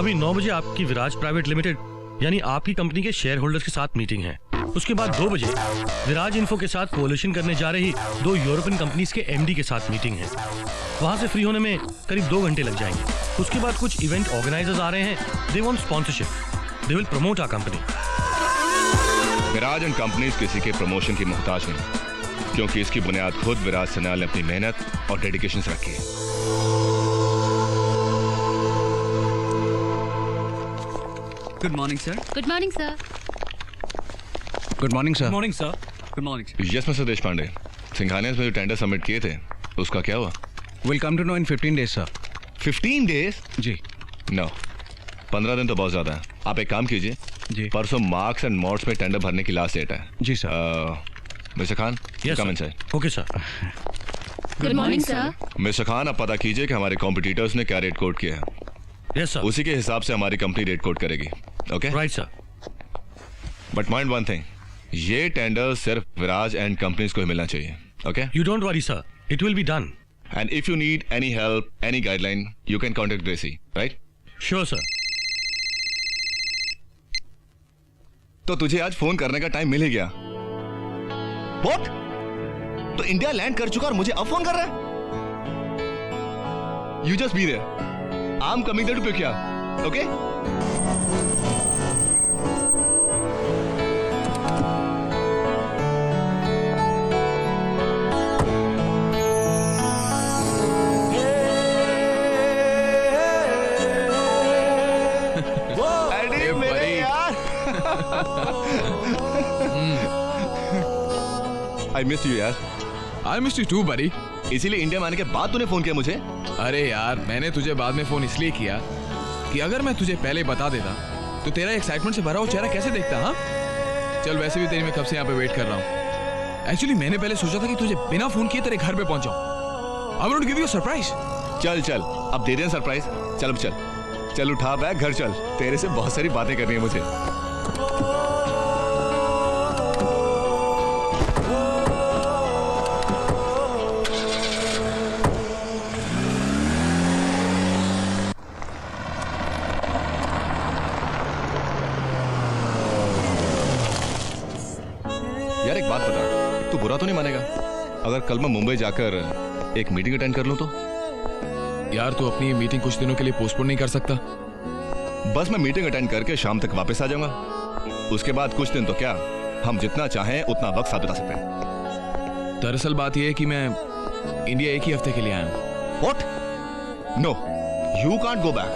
अभी 9 बजे आपकी विराज प्राइवेट लिमिटेड यानी आपकी कंपनी के शेयर होल्डर्स के साथ मीटिंग है। उसके बाद 2 बजे विराज इन्फो के साथ कोलिशन करने जा रही 2 यूरोपियन कंपनीज के एमडी के साथ मीटिंग है। वहां से फ्री होने में करीब 2 घंटे लग जाएंगे। उसके बाद कुछ इवेंट ऑर्गेनाइजर्स आ रहे हैं। They want sponsorship, they will promote our company. Viraj and companies किसी के प्रमोशन की मोहताज नहीं, क्योंकि इसकी बुनियाद खुद विराज सन्याल ने अपनी मेहनत और डेडिकेशन से रखी है। Good morning sir. Good morning sir. Good morning sir. Morning sir. Good morning sir. Yes mister Deshpande, Singhania's में जो टेंडर सबमिट किए थे उसका क्या हुआ? Will come to know in 15 days sir. 15 days? जी। नो, 15 दिन तो बहुत ज्यादा है। आप एक काम कीजिए जी। परसों मार्क्स एंड मॉड्स में टेंडर भरने की लास्ट डेट है। जी sir. Mister Khan, come inside. Okay sir. Good morning sir. Mister Khan, आप पता कीजिए कि हमारे कॉम्पिटिटर्स ने क्या रेट कोट किया है। Yes sir. उसी के हिसाब से हमारी कंपनी रेट कोट करेगी। Okay right sir. But mind one thing, ये टेंडर सिर्फ विराज एंड कंपनीज को ही मिलना चाहिए। Okay, you don't worry sir, it will be done. And if you need any help, any guideline, you can contact Gracy, right? Sure sir. तो तुझे आज phone करने का टाइम मिल ही गया। व्हाट? तो इंडिया लैंड कर चुका और मुझे अब फोन कर रहा है? You just be there, I am coming there to pick you up, okay? I missed you यार। I missed you too, buddy। इसीलिए इंडिया में आने के बाद तूने फोन किया मुझे? अरे यार, मैंने तुझे बाद में फोन इसलिए किया कि अगर मैं तुझे पहले बता देता तो तेरा एक्साइटमेंट से भरा हुआ चेहरा कैसे देखता। हाँ चल, वैसे भी तेरी मैं कब से यहाँ पे वेट कर रहा हूँ। एक्चुअली मैंने पहले सोचा था कि तुझे बिना फोन किए तेरे घर पे पहुंचाऊं। I want to give you a surprise. चल चल, अब दे दे सरप्राइज। चल अब चल, चल उठा बैग, घर चल। तेरे से बहुत सारी बातें करनी है मुझे। यार एक बात बता, तू बुरा तो नहीं मानेगा अगर कल मैं मुंबई जाकर एक मीटिंग अटेंड कर लूं तो? यार तू अपनी मीटिंग कुछ दिनों के लिए पोस्टपोन नहीं कर सकता? बस मैं मीटिंग अटेंड करके शाम तक वापस आ जाऊंगा। उसके बाद कुछ दिन तो क्या, हम जितना चाहें उतना वक्त साथ बिता सकते हैं। दरअसल बात यह है कि मैं इंडिया एक ही हफ्ते के लिए आया हूँ। What? No, you can't go back.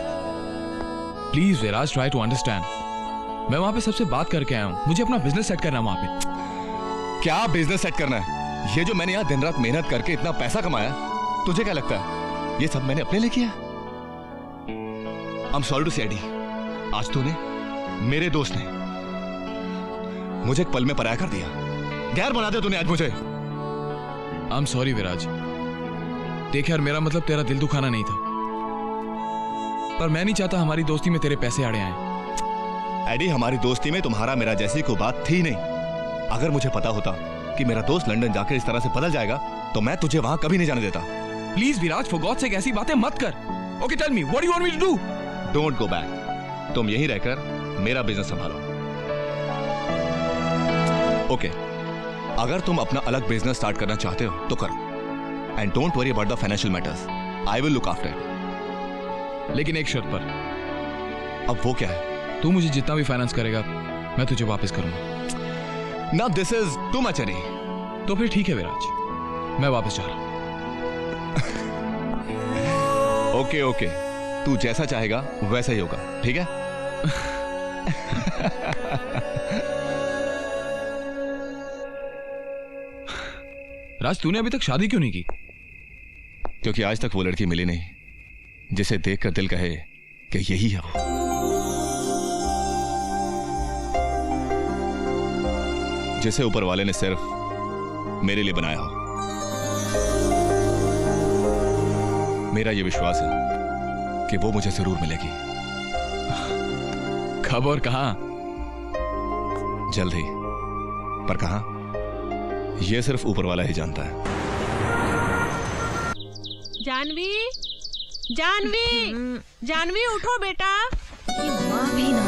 Please Viraj, try to understand. मैं वहां पे सबसे बात करके आया हूँ। मुझे अपना बिजनेस सेट करना है वहां पे। क्या बिजनेस सेट करना है? ये जो मैंने यहाँ दिन रात मेहनत करके इतना पैसा कमाया, तुझे क्या लगता है ये सब मैंने अपने लिए किया? I'm sorry to say, Eddie, आज तूने, मेरे दोस्त ने मुझे एक पल में पराया कर दिया। गैर बना दिया तूने आज मुझे। आई एम सॉरी विराज। देख यार, मेरा मतलब तेरा दिल दुखाना नहीं था, पर मैं नहीं चाहता हमारी दोस्ती में तेरे पैसे आड़े आए। एडी, हमारी दोस्ती में तुम्हारा मेरा जैसी कोई बात थी नहीं। अगर मुझे पता होता कि मेरा दोस्त लंदन जाकर इस तरह से बदल जाएगा तो मैं तुझे वहां कभी नहीं जाने देता। Please Viraj, for God sake ऐसी बातें मत कर। Okay tell me, what do you want me to do? Don't go back. तुम यहीं रहकर मेरा बिजनेस संभालो। ओके, अगर तुम अपना अलग बिजनेस स्टार्ट करना चाहते हो तो करो, and don't worry about the financial matters. I will look after it. लेकिन एक शर्त पर। अब वो क्या है? तू मुझे जितना भी फाइनेंस करेगा मैं तुझे वापस करूंगा। Now this is too much, Eddie. तो फिर ठीक है विराज, मैं वापस जा रहा हूं। ओके ओके, तू जैसा चाहेगा वैसा ही होगा, ठीक है? राज, तूने अभी तक शादी क्यों नहीं की? क्योंकि आज तक वो लड़की मिली नहीं जिसे देखकर दिल कहे कि यही है वो। जिसे ऊपर वाले ने सिर्फ मेरे लिए बनाया हो। मेरा यह विश्वास है कि वो मुझे जरूर मिलेगी। कब और कहां? जल्द ही, पर कहां यह सिर्फ ऊपर वाला ही जानता है। जानवी, जानवी, जानवी उठो बेटा। ये माँ भी ना।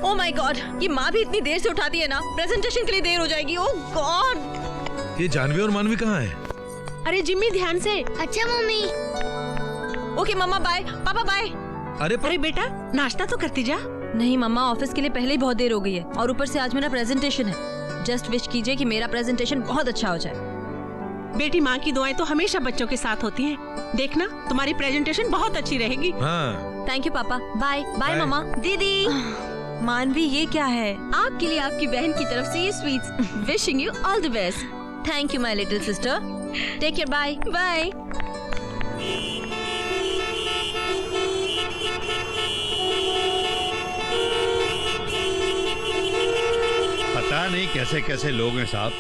ओह माय गॉड, ये माँ भी इतनी देर से उठाती है ना, प्रेजेंटेशन के लिए देर हो जाएगी। ओह गॉड। ये जानवी और मानवी कहाँ है? अरे जिम्मी ध्यान से। अच्छा मम्मी। ओके मम्मा बाय, पापा बाय। अरे बेटा नाश्ता तो करती जा। नहीं मम्मा, ऑफिस के लिए पहले ही बहुत देर हो गई है और ऊपर से आज मेरा प्रेजेंटेशन है। जस्ट विश कीजिए कि मेरा प्रेजेंटेशन बहुत अच्छा हो जाए। बेटी माँ की दुआएं तो हमेशा बच्चों के साथ होती हैं। देखना तुम्हारी प्रेजेंटेशन बहुत अच्छी रहेगी। हाँ। थैंक यू पापा, बाय बाय मम्मा। दीदी मानवी ये क्या है? आपके लिए आपकी बहन की तरफ से ये sweets. Wishing you all the best. Thank you my little sister. Take care, bye bye. पता नहीं कैसे कैसे लोग हैं साहब,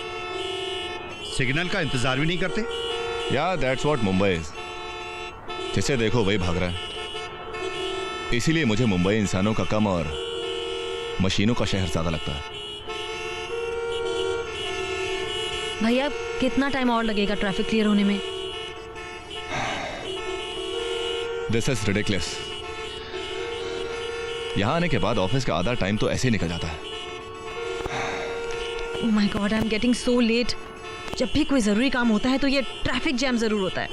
सिग्नल का इंतजार भी नहीं करते। या दैट्स व्हाट मुंबई इज। जिसे देखो वही भाग रहा है। इसीलिए मुझे मुंबई इंसानों का कम और मशीनों का शहर ज्यादा लगता है। भैया कितना टाइम और लगेगा ट्रैफिक क्लियर होने में? This is ridiculous. यहां आने के बाद ऑफिस का आधा टाइम तो ऐसे ही निकल जाता है। Oh my God, I am getting so let. जब भी कोई जरूरी काम होता है तो ये ट्रैफिक जैम जरूर होता है।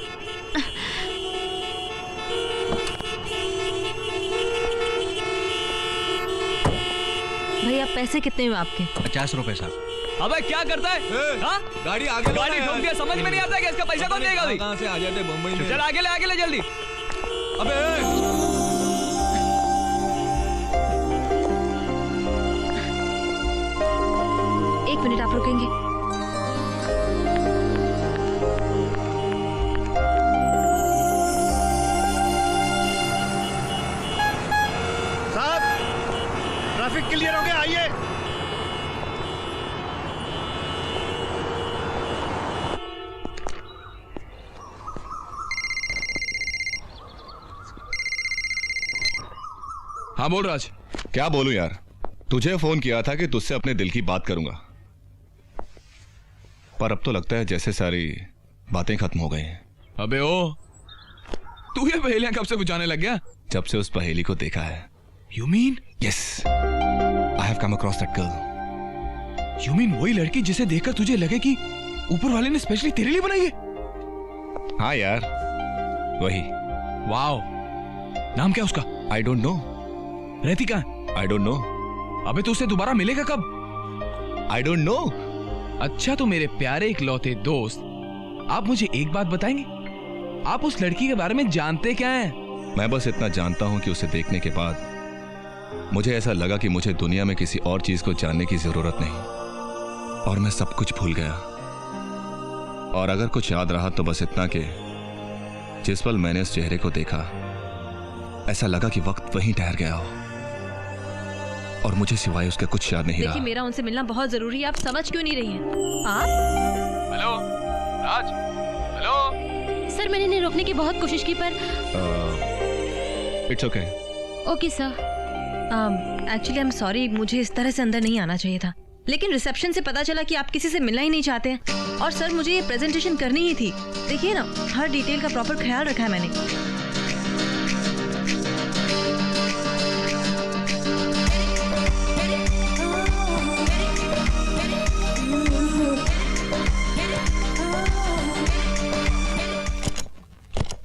भैया पैसे कितने हुए आपके? 50 रुपए साहब। अबे क्या करता है? हाँ? गाड़ी आगे गाड़ी ठोक दिया, समझ में नहीं आता कि इसका पैसा कौन देगा अभी? कहां से आ जाते मुंबई में। चल आगे ले जल्दी। अबे एक मिनट, आप रुकेंगे? साहब ट्रैफिक क्लियर हो गया, आइए। हाँ बोल राज। क्या बोलूं यार, तुझे फोन किया था कि तुझसे अपने दिल की बात करूंगा, पर अब तो लगता है जैसे सारी बातें खत्म हो गई हैं। अबे ओ, तू ये पहेलियां कब से बुझाने लग गया? जब से उस पहेली को देखा है। You mean? Yes, I have come across that girl. You mean वही लड़की जिसे देखकर तुझे लगे कि ऊपर वाले ने स्पेशली तेरे लिए बनाई है? हाँ यार, वही। वाओ, नाम क्या उसका? I don't know. रहती कहाँ है? I don't know. अबे तू उससे दोबारा मिलेगा कब? I don't know. अच्छा तो मेरे प्यारे इकलौते दोस्त, आप मुझे एक बात बताएंगे, आप उस लड़की के बारे में जानते क्या हैं? मैं बस इतना जानता हूं कि उसे देखने के बाद मुझे ऐसा लगा कि मुझे दुनिया में किसी और चीज को जानने की जरूरत नहीं, और मैं सब कुछ भूल गया। और अगर कुछ याद रहा तो बस इतना कि जिस पल मैंने उस चेहरे को देखा, ऐसा लगा कि वक्त वहीं ठहर गया हो और मुझे सिवाय उसके कुछ याद नहीं रहा। देखिए मेरा उनसे मिलना बहुत जरूरी है, आप समझ क्यों नहीं रही हैं? आप? हेलो राज, हेलो। सर मैंने इन्हें रोकने की बहुत कोशिश की पर it's okay. Okay sir. Actually I am sorry, मुझे इस तरह से अंदर नहीं आना चाहिए था, लेकिन रिसेप्शन से पता चला कि आप किसी से मिलना ही नहीं चाहते हैं। और सर मुझे ये प्रेजेंटेशन करनी ही थी। देखिए ना, हर डिटेल का प्रॉपर ख्याल रखा है मैंने।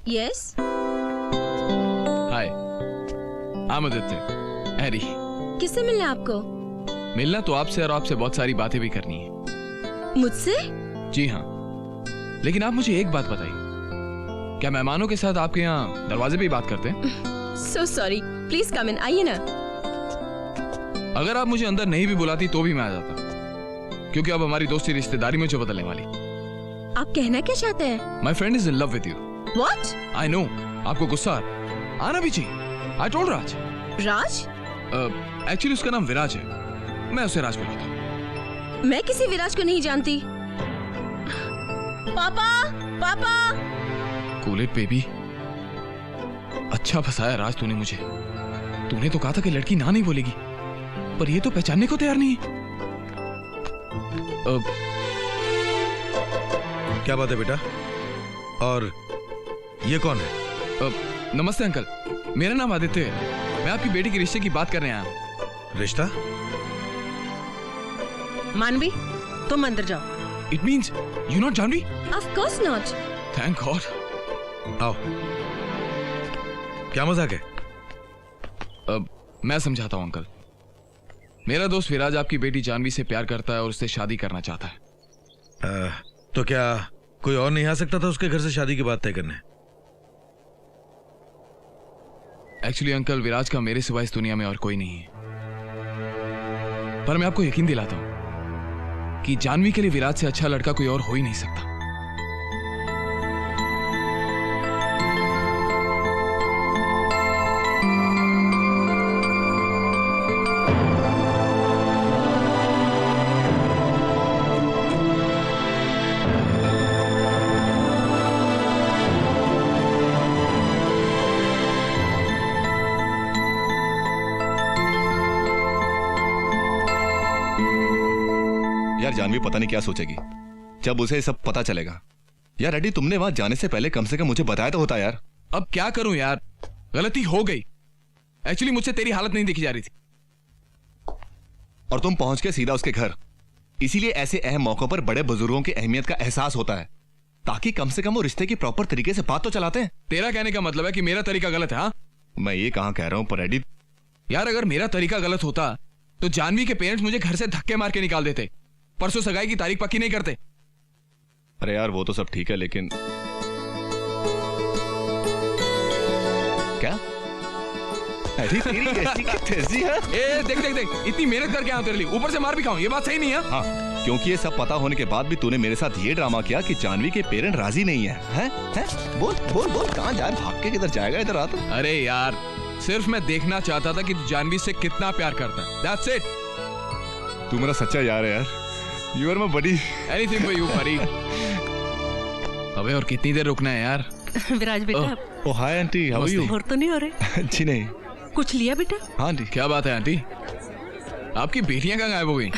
Yes hi, Aditya, Harry. किससे मिलना है आपको? मिलना तो आपसे, और आपसे बहुत सारी बातें भी करनी है। मुझसे? जी हाँ, लेकिन आप मुझे एक बात बताइए, क्या मेहमानों के साथ आपके यहाँ दरवाजे पे ही बात करते हैं? सो सॉरी, प्लीज कम इन, आइए ना। अगर आप मुझे अंदर नहीं भी बुलाती तो भी मैं आ जाता, क्योंकि अब हमारी दोस्ती रिश्तेदारी में जो बदलने वाली। आप कहना क्या चाहते हैं? My friend is in love with you. What? I no, आपको गुस्सा आना भी चाहिए। I told Raj. Raj? Actually उसका नाम विराज है, मैं उसे राज बुलाता हूँ। मैं किसी विराज को नहीं जानती। पापा, पापा। कूल इट बेबी, अच्छा फंसाया राज तूने मुझे। तूने तो कहा था कि लड़की ना नहीं बोलेगी, पर ये तो पहचानने को तैयार नहीं है। क्या बात है बेटा? और ये कौन है? नमस्ते अंकल, मेरा नाम आदित्य है। मैं आपकी बेटी के रिश्ते की बात करने आया हूँ। रिश्ता? मानवी, तुम अंदर जाओ। It means you not Janvi? Of course not. Thank God. आओ, क्या मजाक है? अब मैं समझाता हूँ अंकल। मेरा दोस्त विराज आपकी बेटी जानवी से प्यार करता है और उससे शादी करना चाहता है। तो क्या कोई और नहीं आ सकता था उसके घर से शादी की बात तय करने? एक्चुअली अंकल, विराज का मेरे सिवा इस दुनिया में और कोई नहीं है। पर मैं आपको यकीन दिलाता हूं कि जानवी के लिए विराज से अच्छा लड़का कोई और हो ही नहीं सकता। यार जानवी पता नहीं क्या सोचेगी जब उसे सब पता चलेगा। यार एडी, तुमने वहां जाने से पहले कम से कम मुझे बताया तो होता यार। अब क्या करूं यार, गलती हो गई। एक्चुअली मुझसे तेरी हालत नहीं देखी जा रही थी। और तुम पहुंच के सीधा उसके घर। इसीलिए ऐसे अहम मौकों पर बड़े बुजुर्गों की अहमियत का एहसास होता है, ताकि कम से कम वो रिश्ते की प्रॉपर तरीके से बात तो चलाते हैं। तेरा कहने का मतलब है कि मेरा तरीका गलत है? हाँ, मैं ये कहां कह रहा हूं, पर एडी यार अगर मेरा तरीका गलत होता तो जानवी के पेरेंट्स मुझे घर से धक्के मार के निकाल देते, परसों सगाई की तारीख पक्की नहीं करते। अरे यार वो तो सब ठीक है, लेकिन क्या एडी तेरी कैसी की तेजी है? ए देख देख देख, इतनी मेहनत करके आया तेरे लिए, ऊपर से मार भी खाऊं, ये बात सही नहीं है। हाँ, क्योंकि ये सब पता होने के बाद भी तूने मेरे साथ ये ड्रामा किया कि जानवी के पेरेंट राजी नहीं है। हैं? बोल बोल बोल, कहां जाए, भाग के किधर जाएगा, इधर आ तू। अरे यार, सिर्फ मैं देखना चाहता था कि तू जानवी से कितना प्यार करता है। That's it. तू मेरा सच्चा यार है यार। You are my buddy. Anything for you, buddy. अबे और कितनी देर रुकना है यार? विराज बेटा, oh hi aunty, how are you? Bore तो नहीं हो रहे? जी नहीं। कुछ लिया बेटा? हाँ आंटी। क्या बात है आंटी, आपकी बेटियां कहाँ गायब हो गई?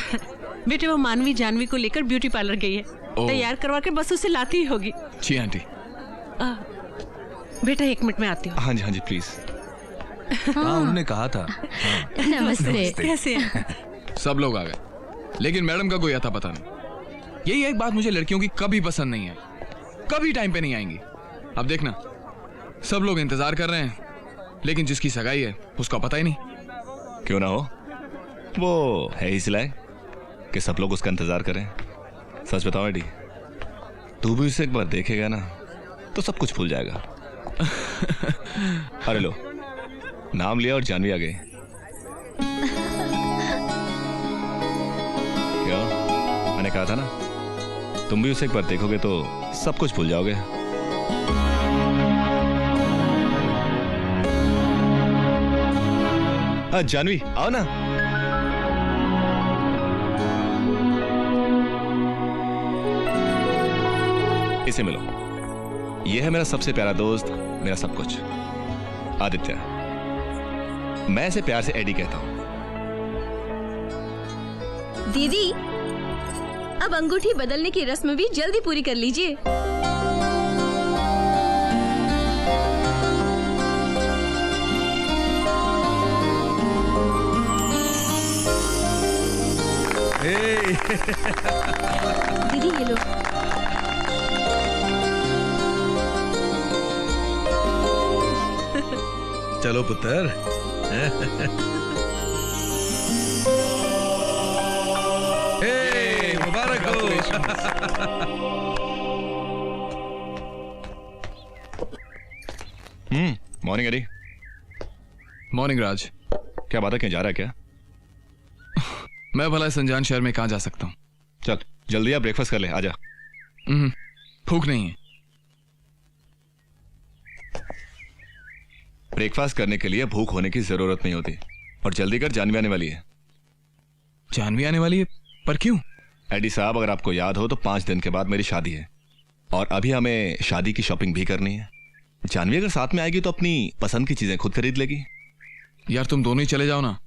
बेटे वो मानवी जानवी को लेकर ब्यूटी पार्लर गई है, तैयार करवा के बस उसे लाती ही होगी। जी आंटी। बेटा 1 मिनट में आती हूँ। हाँ जी प्लीज। हाँ, उन्होंने कहा था। नमस्ते। कैसे हैं? सब लोग आ गए, लेकिन मैडम का कोई आता पता नहीं। यही एक बात मुझे लड़कियों की कभी पसंद नहीं है, कभी टाइम पे नहीं आएंगी। अब देखना, सब लोग इंतजार कर रहे हैं, लेकिन जिसकी सगाई है उसका पता ही नहीं। क्यों ना हो, वो है ही सिलाए कि सब लोग उसका इंतजार करें। सच बताओ एडी, तू भी उसे एक बार देखेगा ना तो सब कुछ भूल जाएगा। अरे लो, नाम लिया और जानवी आ गई। क्या मैंने कहा था ना, तुम भी उसे एक बार देखोगे तो सब कुछ भूल जाओगे। हाँ जानवी, आओ ना। इसे मिलो, यह है मेरा सबसे प्यारा दोस्त, मेरा सब कुछ, आदित्य। मैं इसे प्यार से एडी कहता हूं। दीदी, अब अंगूठी बदलने की रस्म भी जल्दी पूरी कर लीजिए। दीदी ये लो। चलो पुत्र। मुबारक हो। Morning Eddie. मॉर्निंग राज। क्या बात है, कहीं जा रहा है क्या? मैं भला इस अनजान शहर में कहां जा सकता हूं? चल जल्दी आ, ब्रेकफास्ट कर ले, आजा। भूख नहीं है। ब्रेकफास्ट करने के लिए भूख होने की जरूरत नहीं होती। और जल्दी कर, जानवी आने वाली है। जानवी आने वाली है? पर क्यों? एडी साहब, अगर आपको याद हो तो 5 दिन के बाद मेरी शादी है, और अभी हमें शादी की शॉपिंग भी करनी है। जानवी अगर साथ में आएगी तो अपनी पसंद की चीजें खुद खरीद लेगी। यार तुम दोनों ही चले जाओ ना,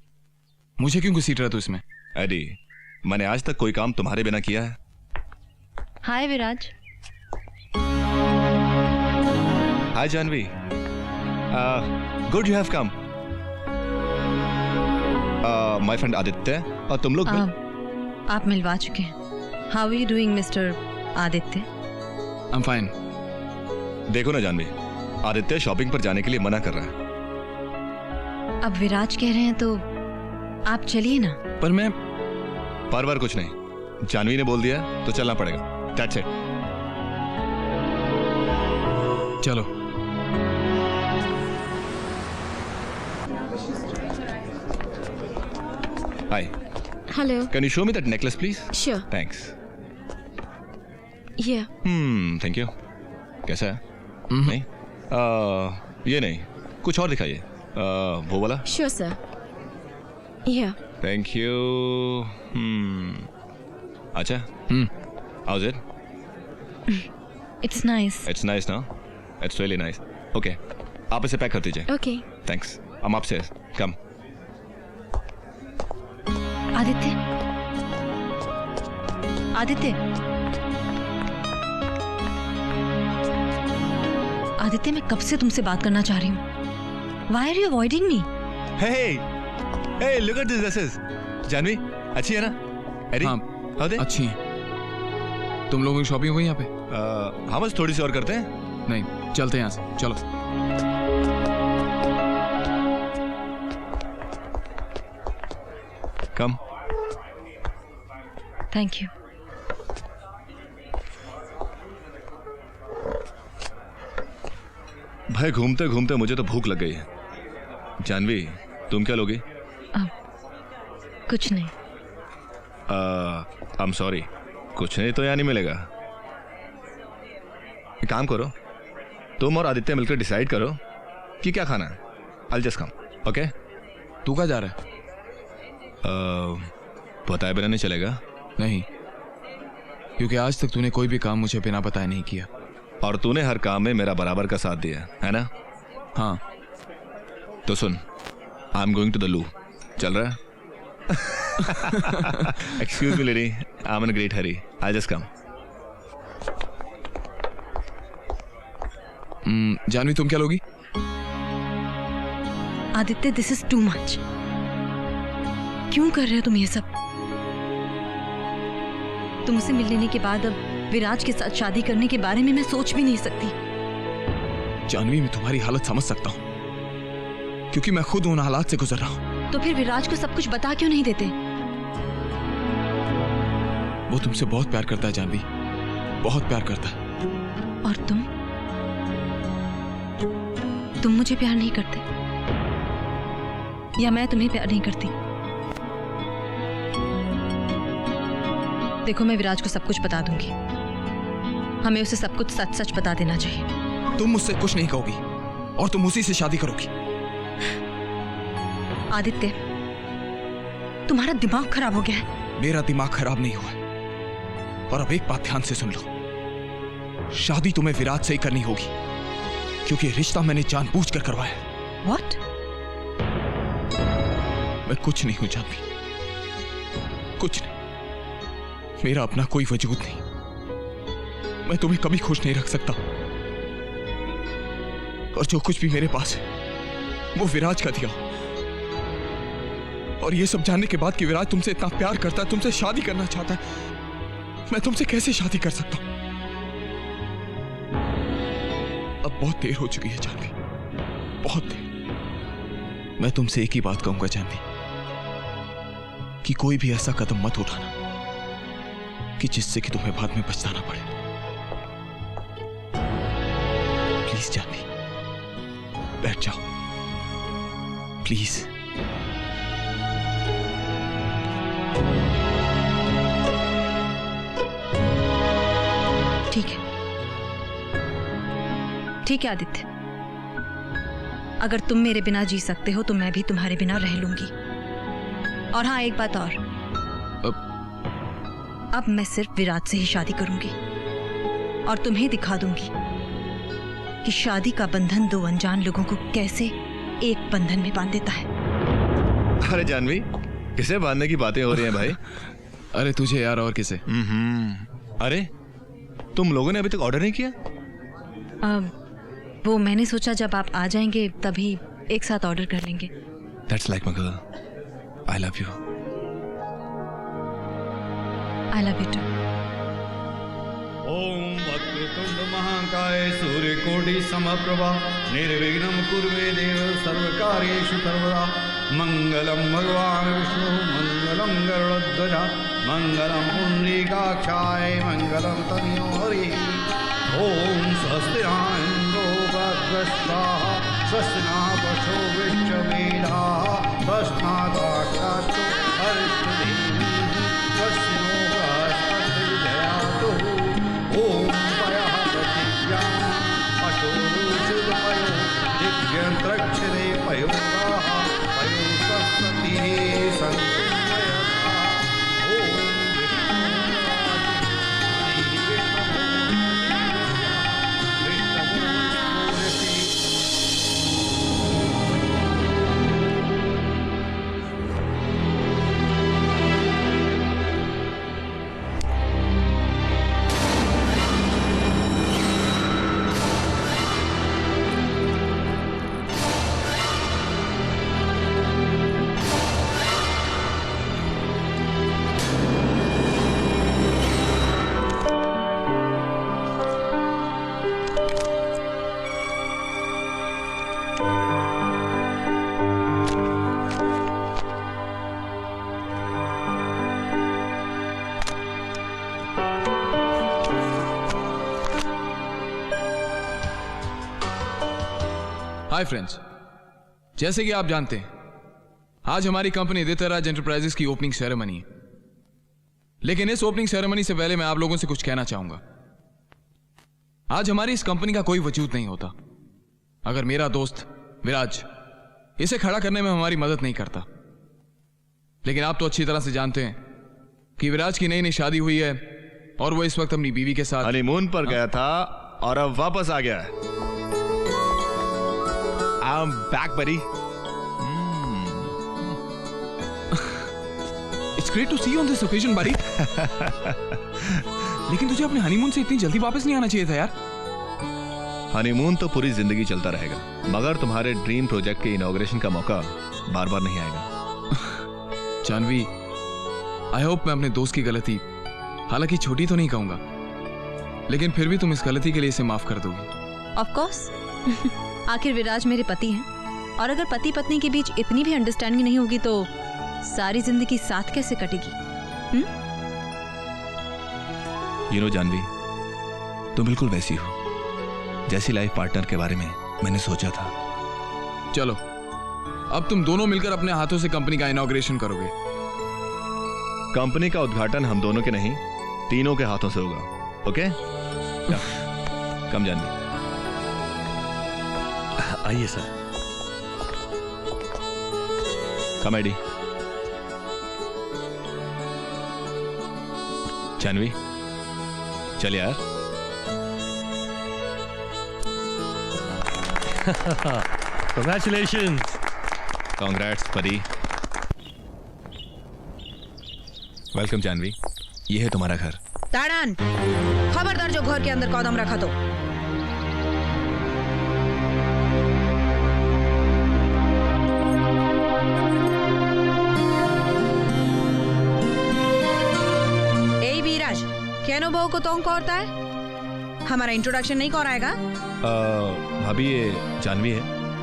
मुझे क्यों घसीट रहा तू इसमें? एडी, मैंने आज तक कोई काम तुम्हारे बिना किया है? Hi Viraj. Hi Janvi. Good you have come. My friend Aditya, और तुम लोग भी? आप मिलवा चुके हैं। How are you doing mister Aditya? I am fine. देखो ना जानवी, आदित्य शॉपिंग पर जाने के लिए मना कर रहा है। अब विराज कह रहे हैं तो आप चलिए ना। पर मैं पर कुछ नहीं, जानवी ने बोल दिया तो चलना पड़ेगा। That's it. चलो। Hi, hello. Can you show me that necklace please? Sure. Thanks. ये थैंक यू। कैसा है? नहीं, ये नहीं, कुछ और दिखाइए। वो वाला। Sure sir. ये थैंक यू। अच्छा, how is it? It's nice. It's nice ना? It's really nice. ओके, आप इसे पैक कर दीजिए। ओके। थैंक्स। हम आपसे कम। आदित्य, आदित्य, आदित्य, मैं कब से तुमसे बात करना चाह रही हूँ। Why are you avoiding me? Hey, look at these dresses. Janvi, अच्छी है ना? एरी, हाँ, how they? अच्छी है। तुम लोगों की शॉपिंग हो गई यहाँ पे? हाँ, बस थोड़ी सी और करते हैं। नहीं, चलते हैं यहाँ से। चलो। कम। Thank you. भाई, घूमते घूमते मुझे तो भूख लग गई है। जानवी, तुम क्या लोगी? कुछ नहीं। आई एम सॉरी, कुछ नहीं तो यहाँ नहीं मिलेगा। एक काम करो, तुम और आदित्य मिलकर डिसाइड करो कि क्या खाना है। I'll just come, okay? तू कहाँ जा रहा है? बताए बिना नहीं चलेगा? नहीं, क्योंकि आज तक तूने कोई भी काम मुझे बिना बताए नहीं किया। और तूने हर काम में मेरा बराबर का साथ दिया है ना? हाँ। तो सुन, I am going to the loo. चल रहा है? Excuse me lady, I am in great hurry. I just come. Janvi, तुम क्या लोगी? Aditya, this is too much. क्यों कर रहे हो तुम ये सब? तुमसे मिल लेने के बाद अब विराज के साथ शादी करने के बारे में मैं सोच भी नहीं सकती। जानवी, मैं तुम्हारी हालत समझ सकता हूँ, क्योंकि मैं खुद उन हालात से गुजर रहा हूँ। तो फिर विराज को सब कुछ बता क्यों नहीं देते? वो तुमसे बहुत प्यार करता है जानवी, बहुत प्यार करता है। और तुम मुझे प्यार नहीं करते, या मैं तुम्हें प्यार नहीं करती? देखो, मैं विराज को सब कुछ बता दूंगी। हमें उसे सब कुछ सच सच बता देना चाहिए। तुम मुझसे कुछ नहीं कहोगी और तुम उसी से शादी करोगी। आदित्य, तुम्हारा दिमाग खराब हो गया है। मेरा दिमाग खराब नहीं हुआ है। और अब एक बात ध्यान से सुन लो, शादी तुम्हें विराज से ही करनी होगी, क्योंकि रिश्ता मैंने जानबूझकर करवाया है। What? मैं कुछ नहीं हूं जानवी, कुछ नहीं। मेरा अपना कोई वजूद नहीं। मैं तुम्हें कभी खुश नहीं रख सकता, और जो कुछ भी मेरे पास है वो विराज का दिया। और ये सब जानने के बाद कि विराज तुमसे इतना प्यार करता है, तुमसे शादी करना चाहता है, मैं तुमसे कैसे शादी कर सकता हूं? अब बहुत देर हो चुकी है जानवी, बहुत देर। मैं तुमसे एक ही बात कहूंगा जानवी, कि कोई भी ऐसा कदम मत उठाना कि जिससे कि तुम्हें बाद में पछताना पड़े। प्लीज जानवी, बैठ जाओ प्लीज। ठीक है, ठीक है आदित्य, अगर तुम मेरे बिना जी सकते हो तो मैं भी तुम्हारे बिना रह लूंगी। और हाँ, एक बात और, अब मैं सिर्फ विराज से ही शादी करूंगी और तुम्हें दिखा दूंगी कि शादी का बंधन दो अनजान लोगों को कैसे एक बंधन में बांध देता है। अरे जानवी, किसे बांधने की बातें हो रही हैं भाई? अरे तुझे यार, और किसे? अरे तुम लोगों ने अभी तक ऑर्डर नहीं किया? वो मैंने सोचा जब आप आ जाएंगे तभी एक साथ ऑर्डर कर लेंगे। That's like my girl, I love you. I love you too. ओम वक्रतुंड महाकाय सूर्यकोटि समप्रभा निर्विघ्नं कुरु देव सर्वकार्येषु सर्वदा। मंगलम भगवान विष्णु मंगलम गरुड़ध्वज मंगलम पुंडरीकाक्षाय मंगलम तनयो हरि। ओम स्वस्ति न इंद्रो वृद्धस्वाहा स्वस्ति न पशो विश्ववेदाः स्वस्मादाक्षास्तु हरिष्ठदेवी स्वस्ति नो बृहस्पतिर्दयातु। ओम पयः प्रतिज्ञां पशुरुषुदपयो दिव्यन्त्रक्षरे पयोगाः पयो सरस्वती सन्तुष्टयता। ओम हाय फ्रेंड्स, जैसे कि आप जानते हैं आज हमारी कंपनी आदित्यराज एंटरप्राइजेस की ओपनिंग सेरेमनी है। लेकिन इस ओपनिंग सेरेमनी से पहले मैं आप लोगों से कुछ कहना चाहूंगा। आज हमारी इस कंपनी का कोई वजूद नहीं होता अगर मेरा दोस्त विराज इसे खड़ा करने में हमारी मदद नहीं करता। लेकिन आप तो अच्छी तरह से जानते हैं कि विराज की नई नई शादी हुई है और वो इस वक्त अपनी बीवी के साथ हनीमून पर गया था और अब वापस आ गया है। I'm back, buddy. It's great to see you on this occasion, buddy. लेकिन तुझे अपने हनीमून से इतनी जल्दी वापस नहीं आना चाहिए था यार। हनीमून तो पूरी जिंदगी चलता रहेगा, मगर तुम्हारे ड्रीम प्रोजेक्ट के इनॉग्रेशन का मौका बार बार नहीं आएगा। जानवी, आई होप मैं अपने दोस्त की गलती, हालांकि छोटी तो नहीं कहूंगा, लेकिन फिर भी तुम इस गलती के लिए इसे माफ कर दोगी। Of course. आखिर विराज मेरे पति हैं और अगर पति पत्नी के बीच इतनी भी अंडरस्टैंडिंग नहीं होगी तो सारी जिंदगी साथ कैसे कटेगी? यू नो जानवी, तुम बिल्कुल वैसी हो जैसी लाइफ पार्टनर के बारे में मैंने सोचा था। चलो अब तुम दोनों मिलकर अपने हाथों से कंपनी का इनॉग्रेशन करोगे। कंपनी का उद्घाटन हम दोनों के नहीं, तीनों के हाथों से होगा। ओके? कम जानवी। आइए सर। कम एडी। जानवी चल यार। Congratulations. Congrats, buddy. Welcome Janvi, ये है तुम्हारा घर। ताड़ान, खबरदार जो घर के अंदर कदम रखा तो। कैनो बहू को तोंग करता है? हमारा इंट्रोडक्शन नहीं कराएगा? भाभी ये जानवी है,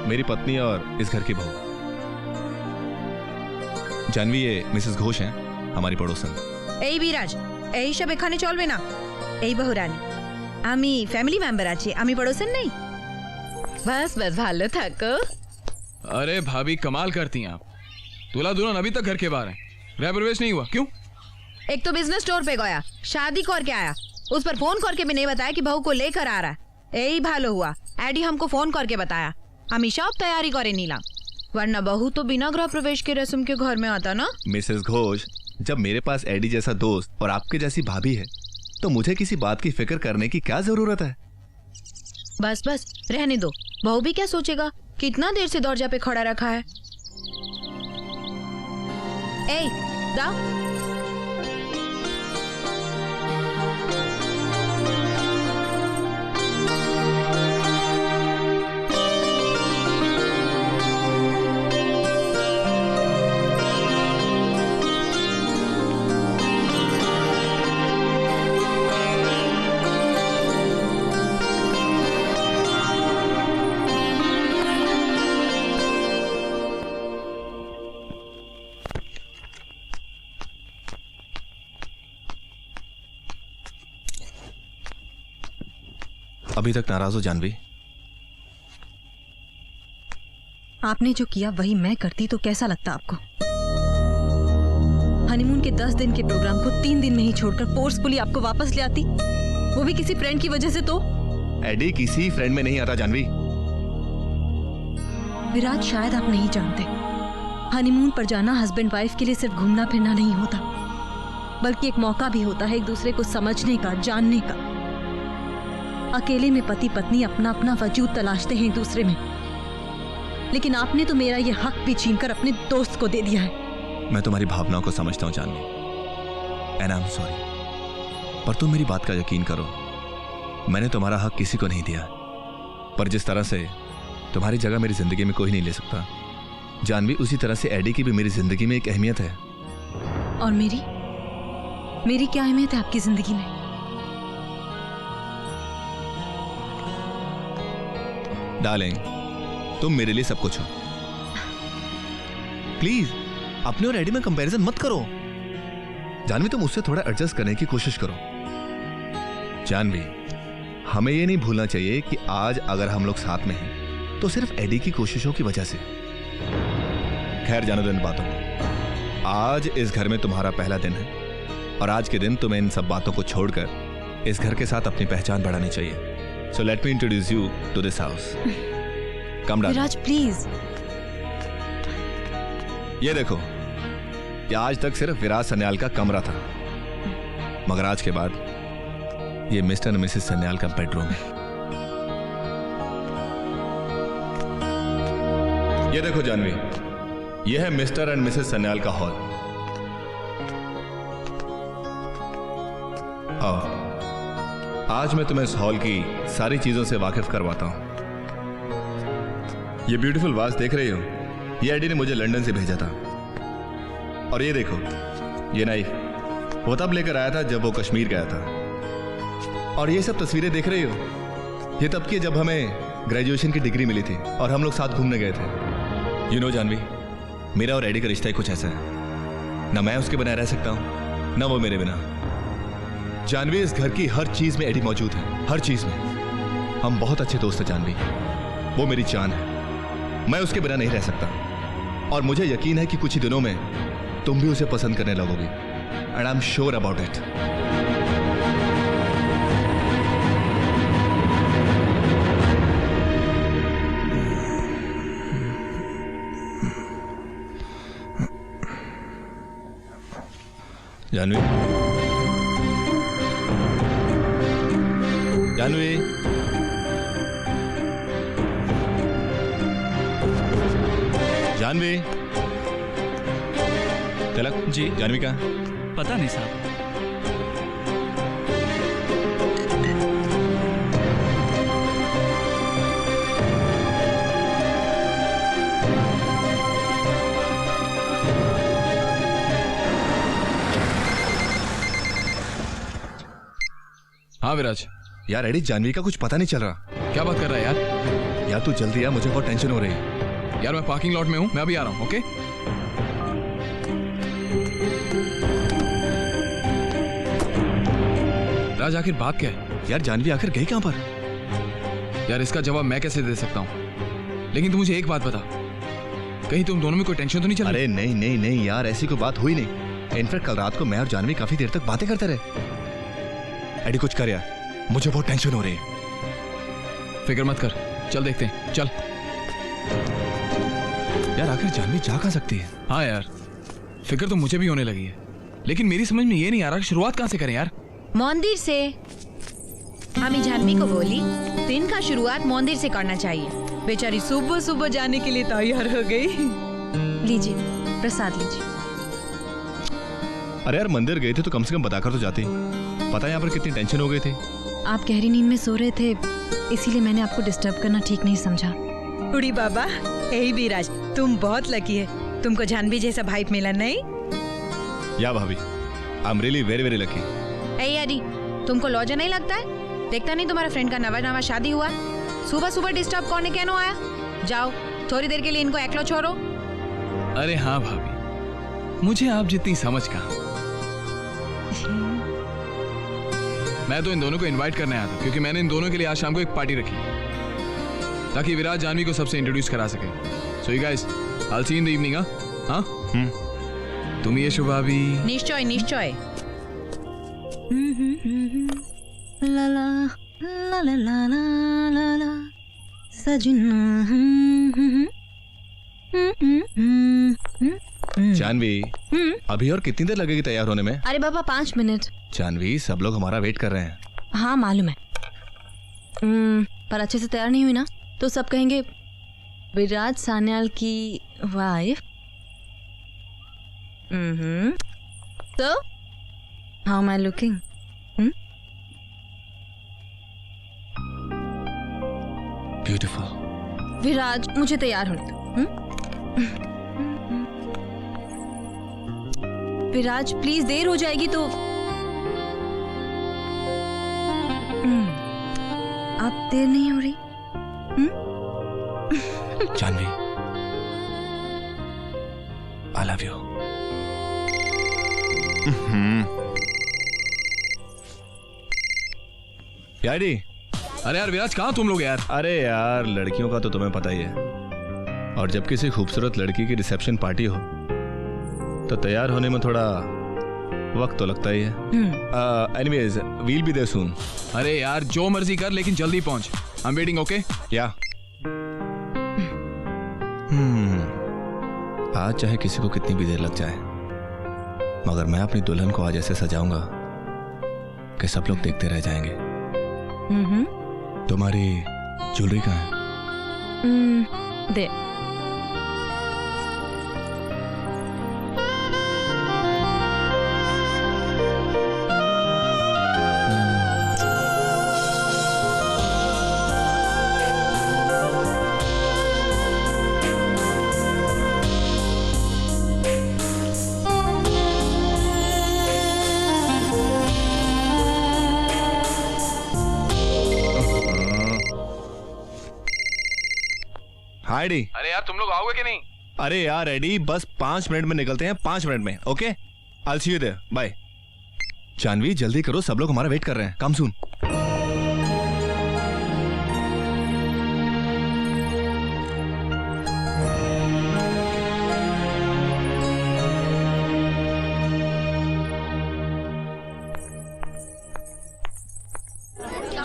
मेरी पत्नी और इस घर की बहू। जानवी ये मिसेस घोष हैं, हमारी पड़ोसन। এই বিরাজ, এই সব এখানে চলবে না। এই বহুরানী, আমি ফ্যামিলি মেম্বার আছি, আমি পড়োসন নেই। बस बस ভালো থাকো। अरे भाभी कमाल करती हैं आप। दूल्हा दुल्हन अभी तक घर के बाहर हैं, गृह प्रवेश नहीं हुआ, क्यों? एक तो बिजनेस टूर पे गया, शादी करके आया, उस पर फोन करके भी नहीं बताया कि बहू को लेकर आ रहा है। यही भालो हुआ, एडी हमको फोन करके बताया। हम सब तैयारी करे नीला, वरना बहू तो बिना गृह प्रवेश के रस्म के घर में आता ना। मिसेस घोष, जब मेरे पास एडी जैसा दोस्त और आपके जैसी भाभी है तो मुझे किसी बात की फिक्र करने की क्या जरूरत है? बस बस रहने दो, बहू भी क्या सोचेगा, कितना देर से दरजा पे खड़ा रखा है। ए, जाओ। अभी तक नाराज हो जानवी? आपने जो किया वही मैं करती तो कैसा लगता आपको? हनीमून के 10 दिन के प्रोग्राम को 3 दिन में ही छोड़कर फोर्सफुली आपको वापस ले आती, वो भी किसी फ्रेंड की वजह से। तो एडी किसी फ्रेंड में नहीं आता जानवी। विराज, शायद आप नहीं जानते, हनीमून पर जाना हस्बैंड वाइफ के लिए सिर्फ घूमना फिरना नहीं होता, बल्कि एक मौका भी होता है एक दूसरे को समझने का, जानने का। अकेले में पति पत्नी अपना अपना वजूद तलाशते हैं एक दूसरे में, लेकिन आपने तो मेरा ये हक भी छीनकर अपने दोस्त को दे दिया है। मैं तुम्हारी भावनाओं को समझता हूं Janvi, and I am sorry, पर तुम मेरी बात का यकीन करो, मैंने तुम्हारा हक किसी को नहीं दिया। पर जिस तरह से तुम्हारी जगह मेरी जिंदगी में कोई नहीं ले सकता जानवी, उसी तरह से एडी की भी मेरी जिंदगी में एक अहमियत है। और मेरी क्या अहमियत है आपकी जिंदगी में? डार्लिंग, तुम मेरे लिए सब कुछ हो। प्लीज अपने और एडी में कंपैरिजन मत करो। जानवी, तुम उससे थोड़ा एडजस्ट करने की कोशिश करो। जानवी, हमें ये नहीं भूलना चाहिए कि आज अगर हम लोग साथ में हैं तो सिर्फ एडी की कोशिशों की वजह से। खैर जाने दो इन बातों को। आज इस घर में तुम्हारा पहला दिन है और आज के दिन तुम्हें इन सब बातों को छोड़कर इस घर के साथ अपनी पहचान बढ़ानी चाहिए। So let me introduce you to this house. Come down. Viraj please. ये देखो, ये आज तक सिर्फ विराज सन्याल का कमरा था, मगर आज के बाद ये मिस्टर एंड मिसेस सन्याल का बेडरूम है। ये देखो जानवी, ये है मिस्टर एंड मिसेस सन्याल का हॉल। आओ, आज मैं तुम्हें इस हॉल की सारी चीजों से वाकिफ करवाता हूं। ये ब्यूटीफुल वाज देख रही हो, ये एडी ने मुझे लंदन से भेजा था। और ये देखो, ये नाइफ वो तब लेकर आया था जब वो कश्मीर गया था। और ये सब तस्वीरें देख रही हो, ये तब की जब हमें ग्रेजुएशन की डिग्री मिली थी और हम लोग साथ घूमने गए थे। यू नो जानवी, मेरा और एडी का रिश्ता ही कुछ ऐसा है, ना मैं उसके बिना रह सकता हूं ना वो मेरे बिना। जानवी, इस घर की हर चीज में एडी मौजूद है, हर चीज में। हम बहुत अच्छे दोस्त हैं जानवी, वो मेरी जान है, मैं उसके बिना नहीं रह सकता। और मुझे यकीन है कि कुछ ही दिनों में तुम भी उसे पसंद करने लगोगी, and I am sure about it. Janvi, Janvi, Janvi, Tilak ji, Janvi कहाँ? पता नहीं साहब। हाँ विराज। यार एडी, जानवी का कुछ पता नहीं चल रहा। क्या बात कर रहा है यार? यार तू जल्दी आ, मुझे बहुत टेंशन हो रही है। यार मैं पार्किंग लॉट में हूँ, मैं अभी आ रहा हूँ। ओके राज, आखिर बात क्या है? यार जानवी आखिर गई कहां पर? यार इसका जवाब मैं कैसे दे सकता हूँ, लेकिन तू मुझे एक बात बता, कहीं तुम दोनों में कोई टेंशन तो नहीं चल रही? अरे नहीं नहीं नहीं यार, ऐसी कोई बात हुई नहीं। इनफैक्ट कल रात को मैं और जानवी काफी देर तक बातें करते रहे। एडी कुछ कर यार, मुझे बहुत टेंशन हो रही है। फिक्र मत कर, चल देखते हैं, चल। यार आखिर जानवी जा कहां सकती है? हाँ यार, फिक्र तो मुझे भी होने लगी है, लेकिन मेरी समझ में ये नहीं आ रहा कि शुरुआत कहां से करें यार। मंदिर से। अम्मी जानवी को बोली दिन का शुरुआत मंदिर से करना चाहिए। बेचारी सुबह सुबह जाने के लिए तैयार हो गई। लीजिए प्रसाद लीजिए। अरे यार मंदिर गए थे तो कम से कम बताकर तो जाती। पता है यहाँ पर कितनी टेंशन हो गई थी। आप गहरी नींद में सो रहे थे, इसीलिए मैंने आपको डिस्टर्ब करना ठीक नहीं समझा। उड़ी बाबा, यही विराज, तुम बहुत लकी है, तुमको जानवी जैसा भाई मिला। नहीं या भाभी, I am really very very lucky. ए यारी, तुमको लॉजा नहीं लगता है? देखता नहीं तुम्हारे फ्रेंड का नवा नवा शादी हुआ, सुबह सुबह डिस्टर्ब करने क्यों आया? जाओ थोड़ी देर के लिए इनको अकेला छोड़ो। अरे हाँ भाभी, मुझे आप जितनी समझ कहाँ। मैं तो इन दोनों को इनवाइट करने आया था क्योंकि मैंने इन दोनों के लिए आज शाम को एक पार्टी रखी ताकि विराज जानवी को सबसे इंट्रोड्यूस करा सके। So you guys, I will see you in the evening. हाँ, तुम ये शुभा भी। निश्चय निश्चय। ला ला ला ला ला ला ला सजना। जानवी, अभी और कितनी देर लगेगी तैयार होने में? अरे बाबा 5 मिनट। जानवी, सब लोग हमारा वेट कर रहे हैं। हाँ मालूम है, पर अच्छे से तैयार नहीं हुई ना तो सब कहेंगे विराज सान्याल की वाइफ। तो how am I looking? Beautiful. Viraj, मुझे तैयार होने दो। विराज प्लीज, देर हो जाएगी तो। आप देर नहीं हो रही? Janvi, I love you. यारी, अरे यार विराज, कहाँ तुम लोग यार? अरे यार, लड़कियों का तो तुम्हें पता ही है, और जब किसी खूबसूरत लड़की की रिसेप्शन पार्टी हो तो तैयार होने में थोड़ा वक्त तो लगता ही है। एनीवेज, वील बी देयर सून। अरे यार, जो मर्जी कर लेकिन जल्दी पहुंच। I am waiting. ओके या आज चाहे किसी को कितनी भी देर लग जाए, मगर मैं अपनी दुल्हन को आज ऐसे सजाऊंगा कि सब लोग देखते रह जाएंगे। तुम्हारी ज्वेलरी कहाँ है? दे। हाइडी, अरे यार, तुम लोग आओगे कि नहीं? अरे यार रेडी, बस 5 मिनट में निकलते हैं। 5 मिनट में। Okay, I will see you there. Bye. Janvi, जल्दी करो, सब लोग हमारा वेट कर रहे हैं। Come soon.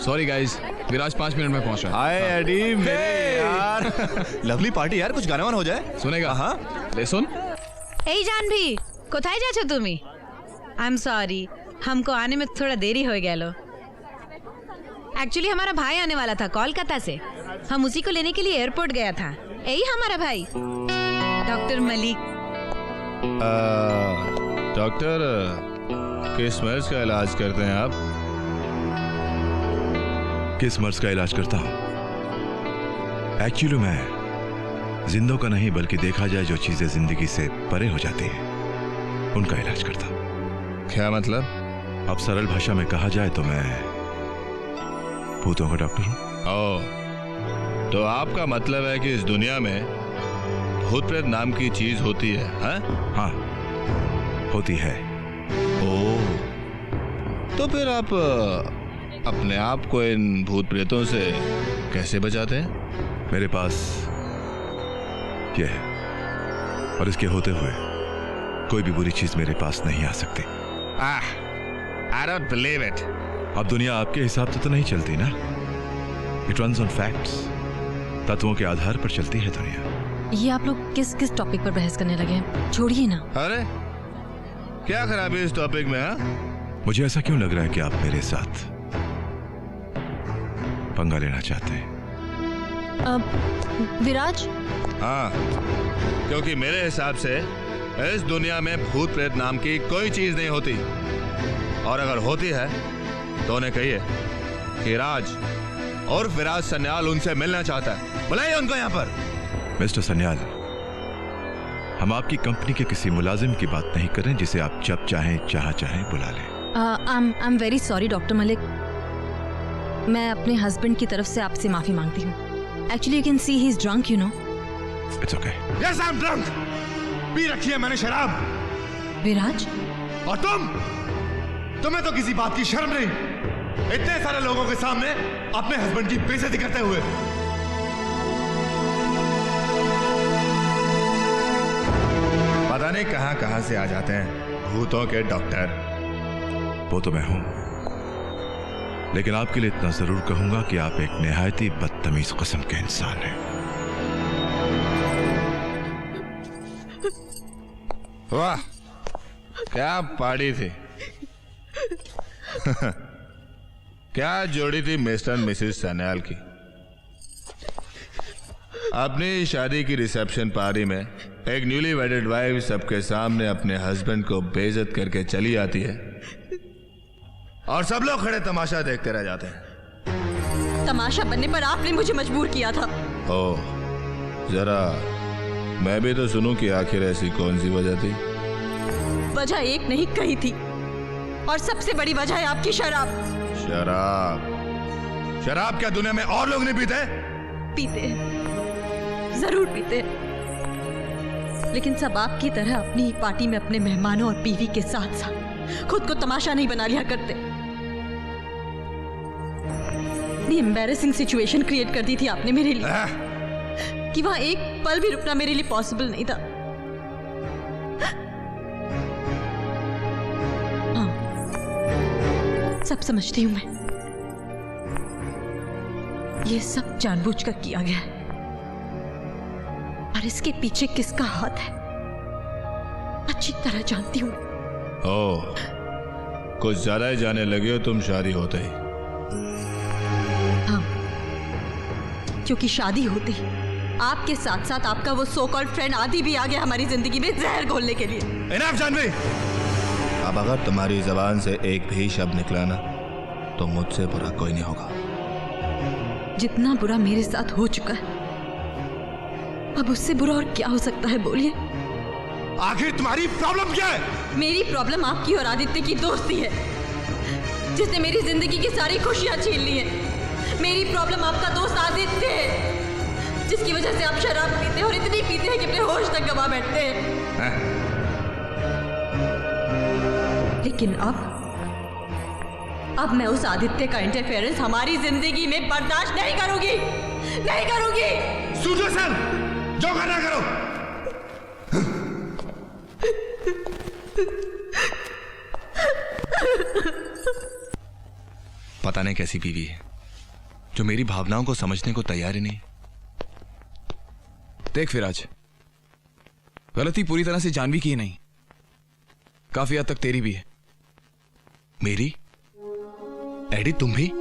Sorry guys, Viraj 5 minute में पहुंच रहा है। हाय एडी, मेरे यार लवली पार्टी यार, कुछ गाना वाना हो जाए। सुनेगा? हाँ, ले सुन। এই জানভি, কোথায় যাচ্ছ তুমি? आई एम सॉरी, हमको आने में थोड़ा देरी हो गया लो। एक्चुअली हमारा भाई आने वाला था कोलकाता से, हम उसी को लेने के लिए एयरपोर्ट गया था। यही हमारा भाई डॉक्टर मलिक। डॉक्टर, किस मर्ज का इलाज करते हैं आप? किस मर्ज का इलाज करता हूं? एक्चुअली मैं जिंदों का नहीं, बल्कि देखा जाए जो चीजें जिंदगी से परे हो जाती हैं उनका इलाज करता हूं। क्या मतलब? अब सरल भाषा में कहा जाए तो मैं भूतों का डॉक्टर हूं। ओह, तो आपका मतलब है कि इस दुनिया में भूत प्रेत नाम की चीज होती है? हाँ, होती है। ओह, तो फिर आप अपने आप को इन भूत प्रेतों से कैसे बचाते हैं? मेरे पास यह है, और इसके होते हुए कोई भी बुरी चीज मेरे पास नहीं आ सकती। I don't believe it. अब दुनिया आपके हिसाब से तो नहीं चलती ना। इट रन्स ऑन फैक्ट्स, तत्वों के आधार पर चलती है दुनिया। ये आप लोग किस किस टॉपिक पर बहस करने लगे हैं? छोड़िए ना। अरे क्या खराबी इस टॉपिक में? हाँ, मुझे ऐसा क्यों लग रहा है कि आप मेरे साथ पंगा लेना चाहते हैं? विराज, हाँ, क्योंकि मेरे हिसाब से इस दुनिया में भूत प्रेत नाम की कोई चीज नहीं होती, और अगर होती है तो उन्हें कहिए कि राज और विराज सन्याल उनसे मिलना चाहता है। बुलाइए उनको यहाँ पर। मिस्टर सन्याल, हम आपकी कंपनी के किसी मुलाजिम की बात नहीं कर रहे हैं जिसे आप जब चाहें जहां चाहें बुला लें। I am very sorry doctor Malik, मैं अपने हस्बैंड की तरफ से आपसे माफी मांगती हूँ। Actually you can see he is drunk, you know. It's okay. Yes, I am drunk. P रखी है मैंने शराब। विराज, और तुम्हें तो किसी बात की शर्म नहीं। इतने सारे लोगों के सामने अपने हस्बैंड की बेइज्जती करते हुए। पता नहीं कहां कहां से आ जाते हैं भूतों के डॉक्टर। वो तो मैं हूं, लेकिन आपके लिए इतना जरूर कहूंगा कि आप एक निहायती बदतमीज किस्म के इंसान हैं। वाह, क्या पार्टी थी। क्या जोड़ी थी मिस्टर एंड मिसेस सन्याल की। अपनी शादी की रिसेप्शन पार्टी में एक न्यूली वेडेड वाइफ सबके सामने अपने हस्बैंड को बेइज्जत करके चली आती है और सब लोग खड़े तमाशा देखते रह जाते हैं। तमाशा बनने पर आपने मुझे मजबूर किया था। ओह, जरा मैं भी तो सुनूं कि आखिर ऐसी कौन सी वजह थी। वजह एक नहीं कही थी, और सबसे बड़ी वजह है आपकी शराब। शराब? शराब क्या दुनिया में और लोग नहीं पीते? पीते, जरूर पीते, लेकिन सब आपकी तरह अपनी ही पार्टी में अपने मेहमानों और बीवी के साथ साथ खुद को तमाशा नहीं बना लिया करते। इतनी एम्बैरेसिंग सिचुएशन क्रिएट कर दी थी आपने मेरे लिए कि वहां एक पल भी रुकना मेरे लिए पॉसिबल नहीं था। हाँ, सब समझती हूं मैं, ये सब जानबूझकर किया गया है, और इसके पीछे किसका हाथ है अच्छी तरह जानती हूं। ओह, कुछ ज्यादा ही जाने लगे हो तुम शादी होते ही। हाँ, क्योंकि शादी होते ही आपके साथ साथ आपका वो सो कॉल्ड फ्रेंड आदि भी आ गया हमारी जिंदगी में जहर घोलने के लिए। इनफ जानवी, अब अगर तुम्हारी जबान से एक भी शब्द निकला ना तो मुझसे बुरा कोई नहीं होगा। जितना बुरा मेरे साथ हो चुका है, अब उससे बुरा और क्या हो सकता है, बोलिए। आखिर तुम्हारी प्रॉब्लम क्या है? मेरी प्रॉब्लम आपकी और आदित्य की दोस्ती है, जिसने मेरी जिंदगी की सारी खुशियां छीन ली हैं। मेरी प्रॉब्लम आपका दोस्त आदित्य है, जिसकी वजह से आप शराब पीते हैं और इतनी पीते हैं कि अपने होश तक गवा बैठते हैं। लेकिन अब मैं उस आदित्य का इंटरफेरेंस हमारी जिंदगी में बर्दाश्त नहीं करूंगी, नहीं करूंगी। सूझो सर, जो करना करो। पता नहीं कैसी बीवी है जो मेरी भावनाओं को समझने को तैयार ही नहीं। देख फिराज, गलती पूरी तरह से जानवी की ही नहीं, काफी हद तक तेरी भी है। मेरी? एडी, तुम भी?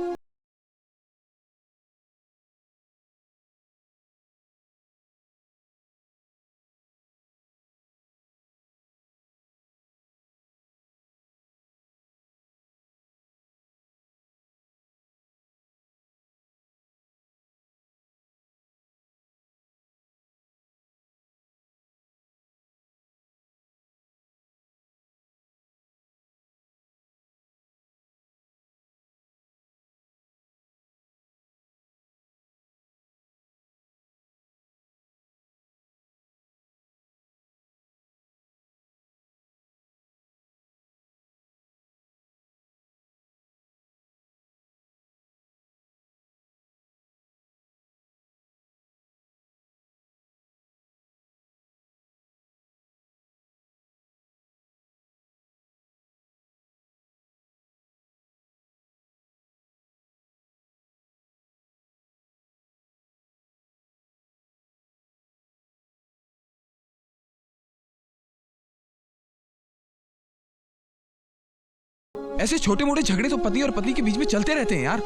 ऐसे छोटे मोटे झगड़े तो पति और पत्नी के बीच में चलते रहते हैं यार,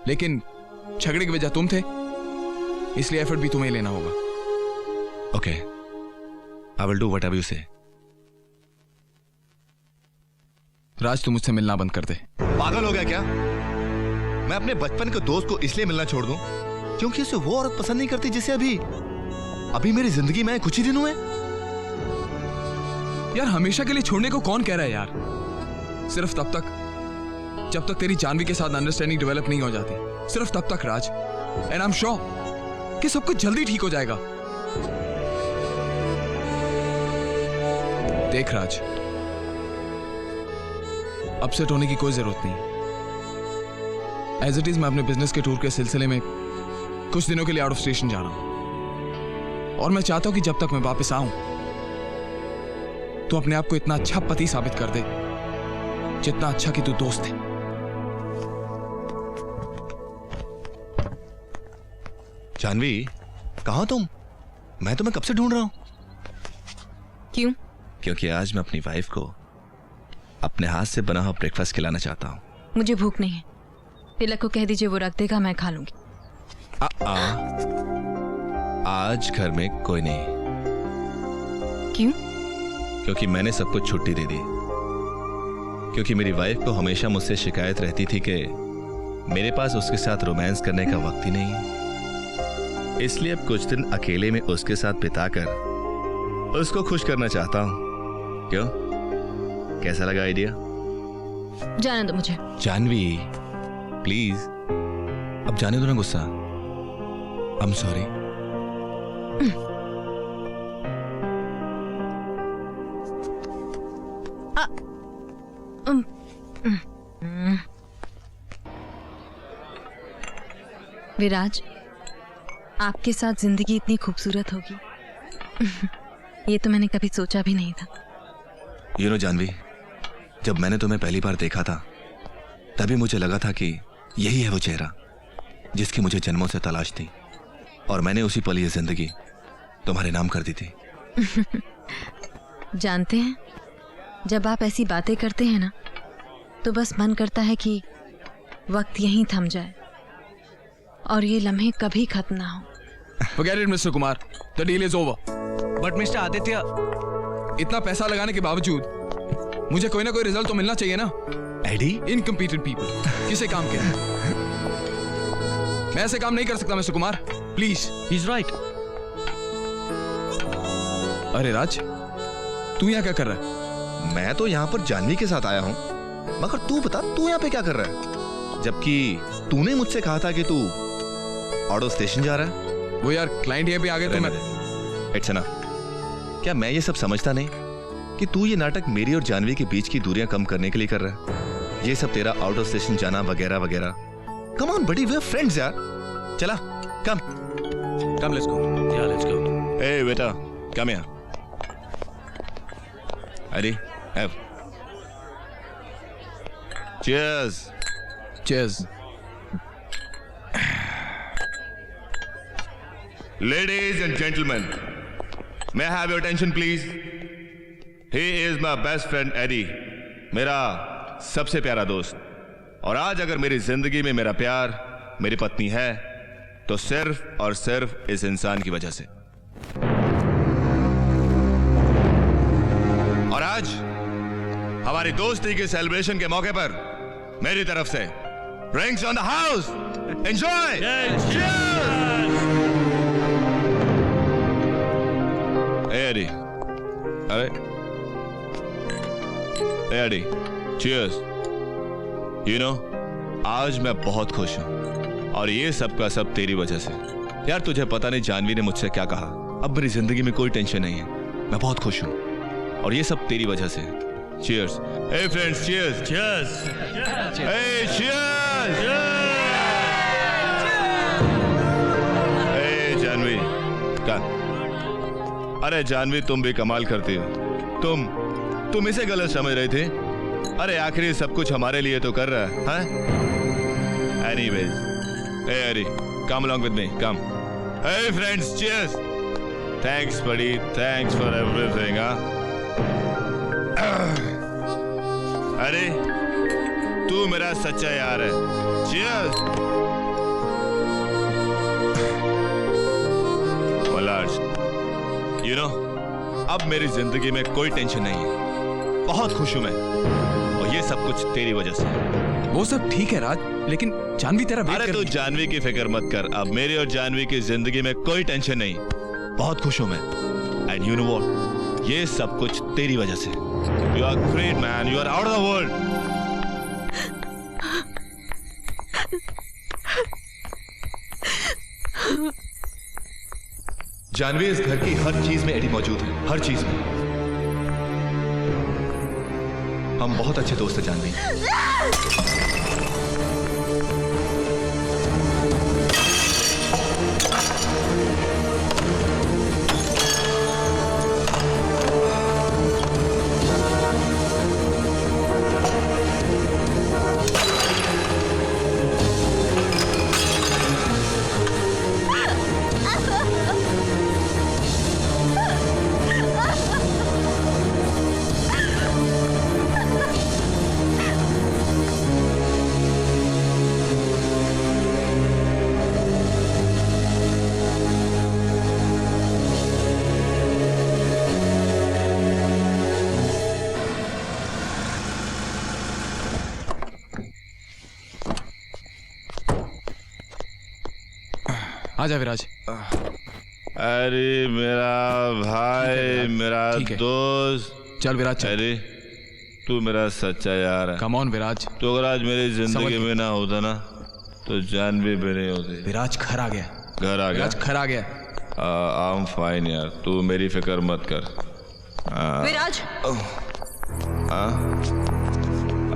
लेकिन झगड़े की वजह तुम थे, इसलिए एफर्ट भी तुम्हें लेना होगा। Okay, I will do whatever you से। राज, तुम मुझसे मिलना बंद कर दे। पागल हो गया क्या? मैं अपने बचपन के दोस्त को इसलिए मिलना छोड़ दूं क्योंकि उसे वो औरत पसंद नहीं करती जिसे अभी मेरी जिंदगी में कुछ ही दिन हुए। यार, हमेशा के लिए छोड़ने को कौन कह रहा है यार? सिर्फ तब तक जब तक तेरी जानवी के साथ अंडरस्टैंडिंग डेवलप नहीं हो जाती, सिर्फ तब तक राज। एंड आई एम श्योर कि सब कुछ जल्दी ठीक हो जाएगा। देख राज, अपसेट होने की कोई जरूरत नहीं। एज इट इज मैं अपने बिजनेस के टूर के सिलसिले में कुछ दिनों के लिए आउट ऑफ स्टेशन जा रहा हूं, और मैं चाहता हूं कि जब तक मैं वापस आऊं तो अपने आप को इतना अच्छा पति साबित कर दे जितना अच्छा कि तू दोस्त है। जानवी, कहाँ तुम? मैं तुम्हें कब से ढूंढ रहा हूं। क्यों? क्योंकि आज मैं अपनी वाइफ को अपने हाथ से बना हुआ ब्रेकफास्ट खिलाना चाहता हूँ। मुझे भूख नहीं है। तिलक को कह दीजिए वो रख देगा, मैं खा लूंगी। आज घर में कोई नहीं। क्यों? क्योंकि मैंने सबको छुट्टी दे दी। क्योंकि मेरी वाइफ को हमेशा मुझसे शिकायत रहती थी कि मेरे पास उसके साथ रोमांस करने का वक्त ही नहीं है। इसलिए अब कुछ दिन अकेले में उसके साथ बिताकर उसको खुश करना चाहता हूं। क्यों, कैसा लगा आइडिया? जाने दो मुझे। जानवी प्लीज, अब जाने दो ना गुस्सा। आई एम सॉरी। विराज, आपके साथ जिंदगी इतनी खूबसूरत होगी ये तो मैंने कभी सोचा भी नहीं था। यू नो जानवी, जब मैंने तुम्हें पहली बार देखा था तभी मुझे लगा था कि यही है वो चेहरा जिसकी मुझे जन्मों से तलाश थी, और मैंने उसी पल ये जिंदगी तुम्हारे नाम कर दी थी। जानते हैं, जब आप ऐसी बातें करते हैं ना तो बस मन करता है कि वक्त यहीं थम जाए और ये लम्हे कभी खत्म ना हो। Forget it, Mr. Kumar. The deal is over. But mister Aditya, इतना पैसा लगाने के बावजूद मुझे कोई ना कोई रिजल्ट तो मिलना चाहिए ना। एडी, इनकम्पीटेंट पीपल किसे काम के? मैं ऐसे काम नहीं कर सकता mister Kumar, please. He is right. अरे राज, तू यहाँ क्या कर रहा है? मैं तो यहाँ पर जानवी के साथ आया हूँ, मगर तू बता, तू यहाँ पे क्या कर रहा है? जबकि तूने मुझसे कहा था कि तू आउट ऑफ स्टेशन जा रहा है। वो यार क्लाइंट यहाँ पे आ गए तो मैं। It's enough. क्या मैं ये सब समझता नहीं कि तू ये नाटक मेरी और जानवी के बीच की दूरियां कम करने के लिए कर रहा है? ये सब तेरा आउट ऑफ स्टेशन जाना वगैरह वगैरह। Come on buddy, we are friends यार। चला, कम लेट्स गो। या लेट्स गो। ए बेटा, कम हियर। अरे have cheers. Cheers. Ladies and gentlemen, may I have your attention please? He is my best friend Eddie, मेरा सबसे प्यारा दोस्त। और आज अगर मेरी जिंदगी में मेरा प्यार मेरी पत्नी है तो सिर्फ और सिर्फ इस इंसान की वजह से। और आज हमारी दोस्ती के सेलिब्रेशन के मौके पर मेरी तरफ से drinks on the house. Enjoy. Eddie, अरे एडी, चीयर्स। यू नो, आज मैं बहुत खुश हूं, और ये सब का सब तेरी वजह से। यार तुझे पता नहीं जानवी ने मुझसे क्या कहा। अब मेरी जिंदगी में कोई टेंशन नहीं है, मैं बहुत खुश हूं, और ये सब तेरी वजह से। Cheers. Hey friends, cheers. Cheers. Hey cheers. Hey Janvi, का अरे जानवी, तुम भी कमाल करती हो। तुम इसे गलत समझ रही थी। अरे आखिरी सब कुछ हमारे लिए तो कर रहा है। एनीवेज, हे अरे, come along with me, come. Hey friends, cheers. Thanks buddy, thanks for everything. अरे तू मेरा सच्चा यार है। चीयर्स। यू नो, अब मेरी जिंदगी में कोई टेंशन नहीं है, बहुत खुश हूं मैं, और ये सब कुछ तेरी वजह से। वो सब ठीक है राज, लेकिन जानवी तेरा वेट अरे तू जानवी की फिक्र मत कर, अब मेरी और जानवी की जिंदगी में कोई टेंशन नहीं, बहुत खुश हूं मैं। एंड यू नो व्हाट, ये सब कुछ तेरी वजह से। You are great man, you are out of the world. Janvi, इस घर की हर चीज में एडी मौजूद है, हर चीज में। हम बहुत अच्छे दोस्त हैं जानवी। आजा विराज। अरे मेरा भाई, मेरा दोस्त। चल विराज चल। अरे तू मेरा सच्चा यार है। कम ऑन विराज। तो अगर आज मेरी जिंदगी में ना होता ना तो जानवी भी नहीं होती। विराज घर आ गया। घर आ गया? विराज घर आ गया। आई एम फाइन यार, तू मेरी फिक्र मत कर। विराज।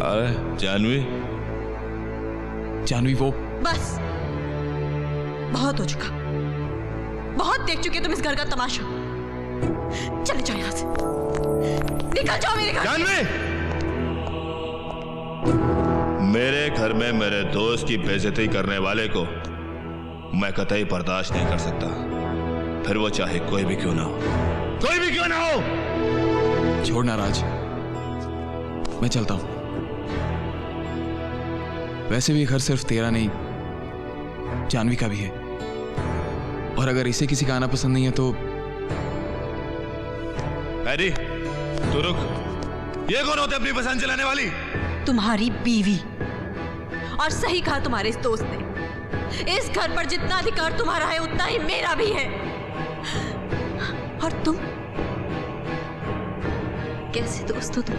अरे जानवी, जानवी वो। बस बहुत हो चुका, बहुत देख चुके तुम इस घर का तमाशा। चले जाओ यहाँ से, निकल जाओ मेरे घर। जानवी, मेरे घर में मेरे दोस्त की बेइज्जती करने वाले को मैं कतई बर्दाश्त नहीं कर सकता, फिर वो चाहे कोई भी क्यों ना हो। कोई भी क्यों ना हो। छोड़ना राज, मैं चलता हूं। वैसे भी घर सिर्फ तेरा नहीं जानवी का भी है, और अगर इसे किसी का आना पसंद नहीं है तो। हैरी तू रुक, ये कौन होते अपनी पसंद चलाने वाली? तुम्हारी बीवी। और सही कहा तुम्हारे इस दोस्त ने, इस घर पर जितना अधिकार तुम्हारा है उतना ही मेरा भी है। और तुम कैसे दोस्त हो तुम?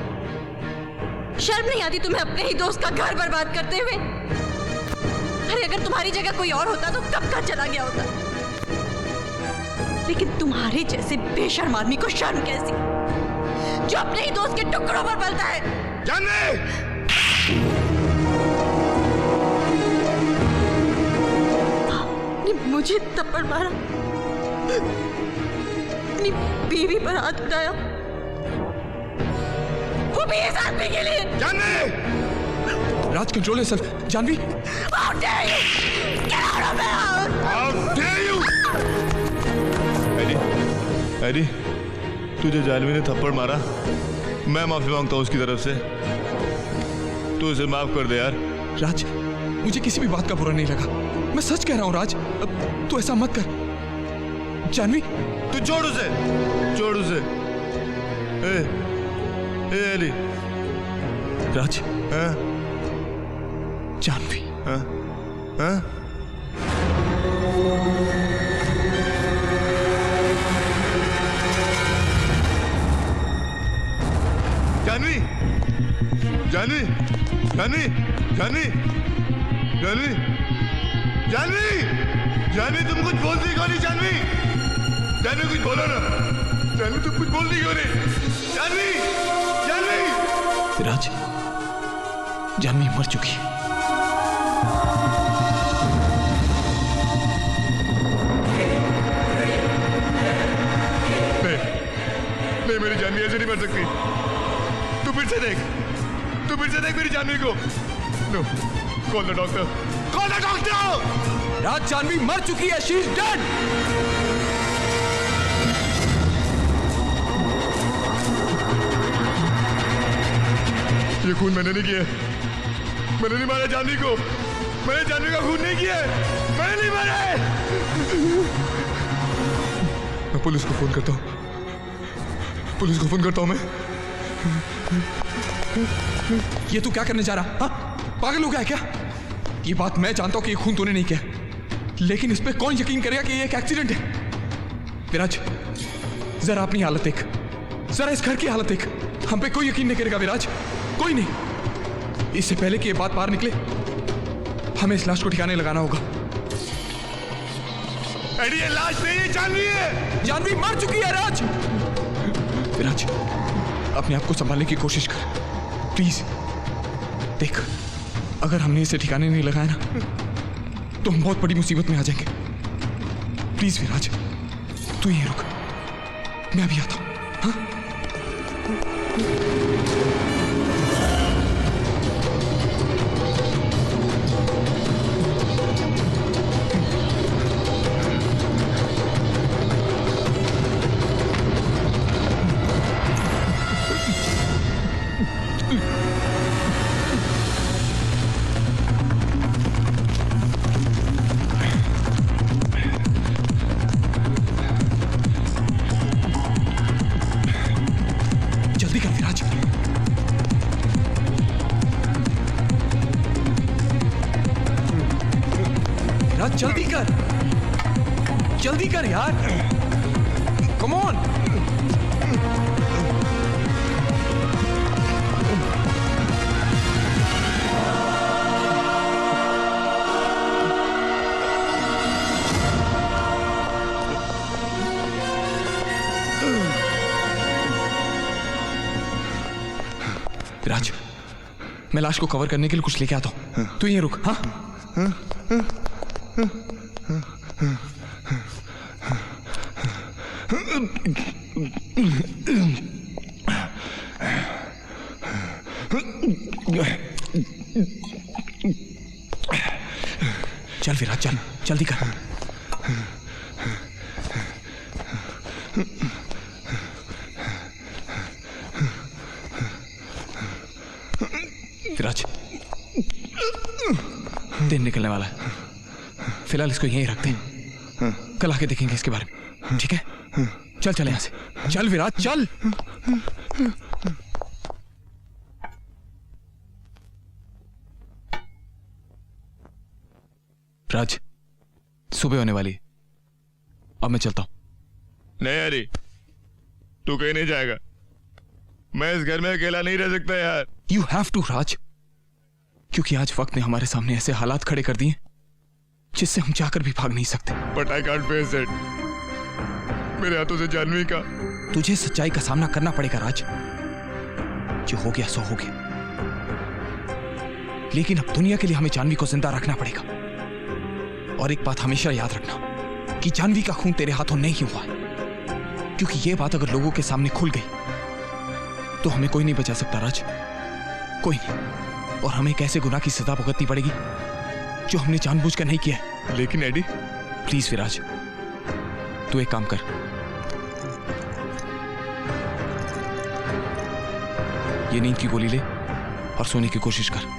शर्म नहीं आती तुम्हें अपने ही दोस्त का घर बर्बाद करते हुए? अरे अगर तुम्हारी जगह कोई और होता तो कब का चला गया होता। लेकिन तुम्हारे जैसे बेशर्म आदमी को शर्म कैसी, जो अपने ही दोस्त के टुकड़ों पर पलता है। जानवी! मुझे थप्पड़ मारा, अपनी बीवी पर हाथ उठाया, वो भी इस आदमी के लिए। जानवी! राज कंट्रोल है sir. Janvi! How dare you! Get out of my house! How dare you! Harry, तुझे जानवी ने थप्पड़ मारा, मैं माफी मांगता हूँ उसकी तरफ से। तू उसे माफ कर दे यार। राज, मुझे किसी भी बात का बुरा नहीं लगा, मैं सच कह रहा हूँ राज। तू ऐसा मत कर। जानवी, तू छोड़ उसे, छोड़ उसे। हैरी। राज। हाँ? जानवी। हाँ? हाँ? जानवी, जानवी, जानवी, जानवी, जानवी, जानवी, जानवी, तुम कुछ बोलती क्यों नहीं? जानवी, जानवी कुछ बोलो ना। जानवी तुम कुछ बोलती क्यों नहीं? जानवी, जानवी। राज, जानवी मर चुकी है। नहीं, मेरी जानवी ऐसे नहीं मर सकती। तू फिर से देख, तू फिर से देख मेरी जानवी को। No, call the doctor, call the doctor. Raj, Janvi मर चुकी है। She is dead. ये खून मैंने नहीं किया, मैंने नहीं मारा जानवी को, मैंने जानवी का खून नहीं किया, मैंने नहीं मारा है। मैं पुलिस को फोन करता हूँ, पुलिस को फोन करता हूँ मैं। ये तू क्या करने जा रहा? हाँ? पागल हो गया है क्या? ये बात मैं जानता हूं कि ये खून तूने नहीं किया, लेकिन इस पे कौन यकीन करेगा कि ये एक एक्सीडेंट है? विराज, जरा अपनी हालत देख, जरा इस घर की हालत देख। हम पे कोई यकीन नहीं करेगा विराज, कोई नहीं। इससे पहले कि ये बात बाहर निकले, हमें इस लाश को ठिकाने लगाना होगा। अरे ये लाश नहीं है, जानवी है। जानवी मर चुकी है राज। विराज, अपने आप को संभालने की कोशिश कर। प्लीज देख, अगर हमने इसे ठिकाने नहीं लगाया ना तो हम बहुत बड़ी मुसीबत में आ जाएंगे। प्लीज विराज, तू यहीं रुक, मैं अभी आता हूं। हाँ? जल्दी कर विराज। विराज जल्दी कर, जल्दी कर यार, कम ऑन। विराज, मैं लाश को कवर करने के लिए कुछ लेके आता हूं, तू यहीं रुक। हाँ? चल विराज चल, जल्दी कर। विराज, दिन निकलने वाला है, फिलहाल इसको यहीं रखते हैं, कल आके देखेंगे इसके बारे में, ठीक है? चल चल यहां से, चल विराज चल। राज, सुबह होने वाली है, अब मैं चलता हूं। नहीं हरी, तू कहीं नहीं जाएगा। मैं इस घर में अकेला नहीं रह सकता यार। यू हैव टू राज, क्योंकि आज वक्त ने हमारे सामने ऐसे हालात खड़े कर दिए जिससे हम चाहकर भी भाग नहीं सकते। But I can't face it. मेरे हाथों से जानवी का। तुझे सच्चाई का सामना करना पड़ेगा राज, जो हो गया सो हो गया, लेकिन अब दुनिया के लिए हमें जानवी को जिंदा रखना पड़ेगा। और एक बात हमेशा याद रखना कि जानवी का खून तेरे हाथों नहीं हुआ है, क्योंकि यह बात अगर लोगों के सामने खुल गई तो हमें कोई नहीं बचा सकता राज, कोई नहीं। और हमें एक ऐसे गुनाह की सजा भुगतनी पड़ेगी जो हमने जानबूझकर नहीं किया है। लेकिन एडी, प्लीज विराज, तू एक काम कर, ये नींद की गोली ले और सोने की कोशिश कर।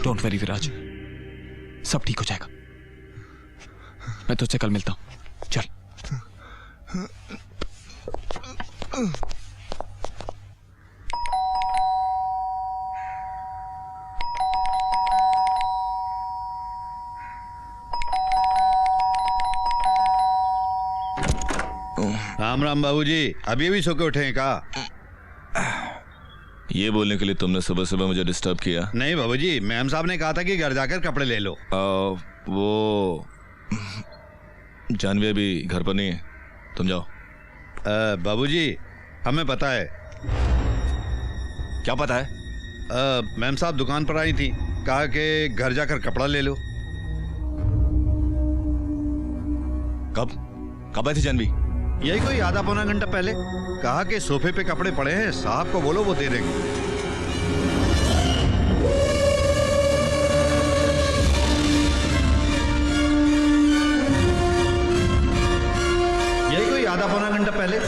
डोंट वरी विराज, सब ठीक हो जाएगा। मैं तुझसे कल मिलता हूं, चल। राम राम बाबूजी, अभी भी सो के उठे हैं का? ये बोलने के लिए तुमने सुबह सुबह मुझे डिस्टर्ब किया? नहीं बाबूजी, मैम साहब ने कहा था कि घर जाकर कपड़े ले लो। वो जानवी अभी घर पर नहीं है, तुम जाओ। बाबूजी, हमें पता है। क्या पता है? मैम साहब दुकान पर आई थी, कहा कि घर जाकर कपड़ा ले लो। कब आई थी जानवी? यही कोई आधा पौना घंटा पहले। कहा कि सोफे पे कपड़े पड़े हैं, साहब को बोलो वो दे देंगे। यही कोई आधा पौना घंटा पहले।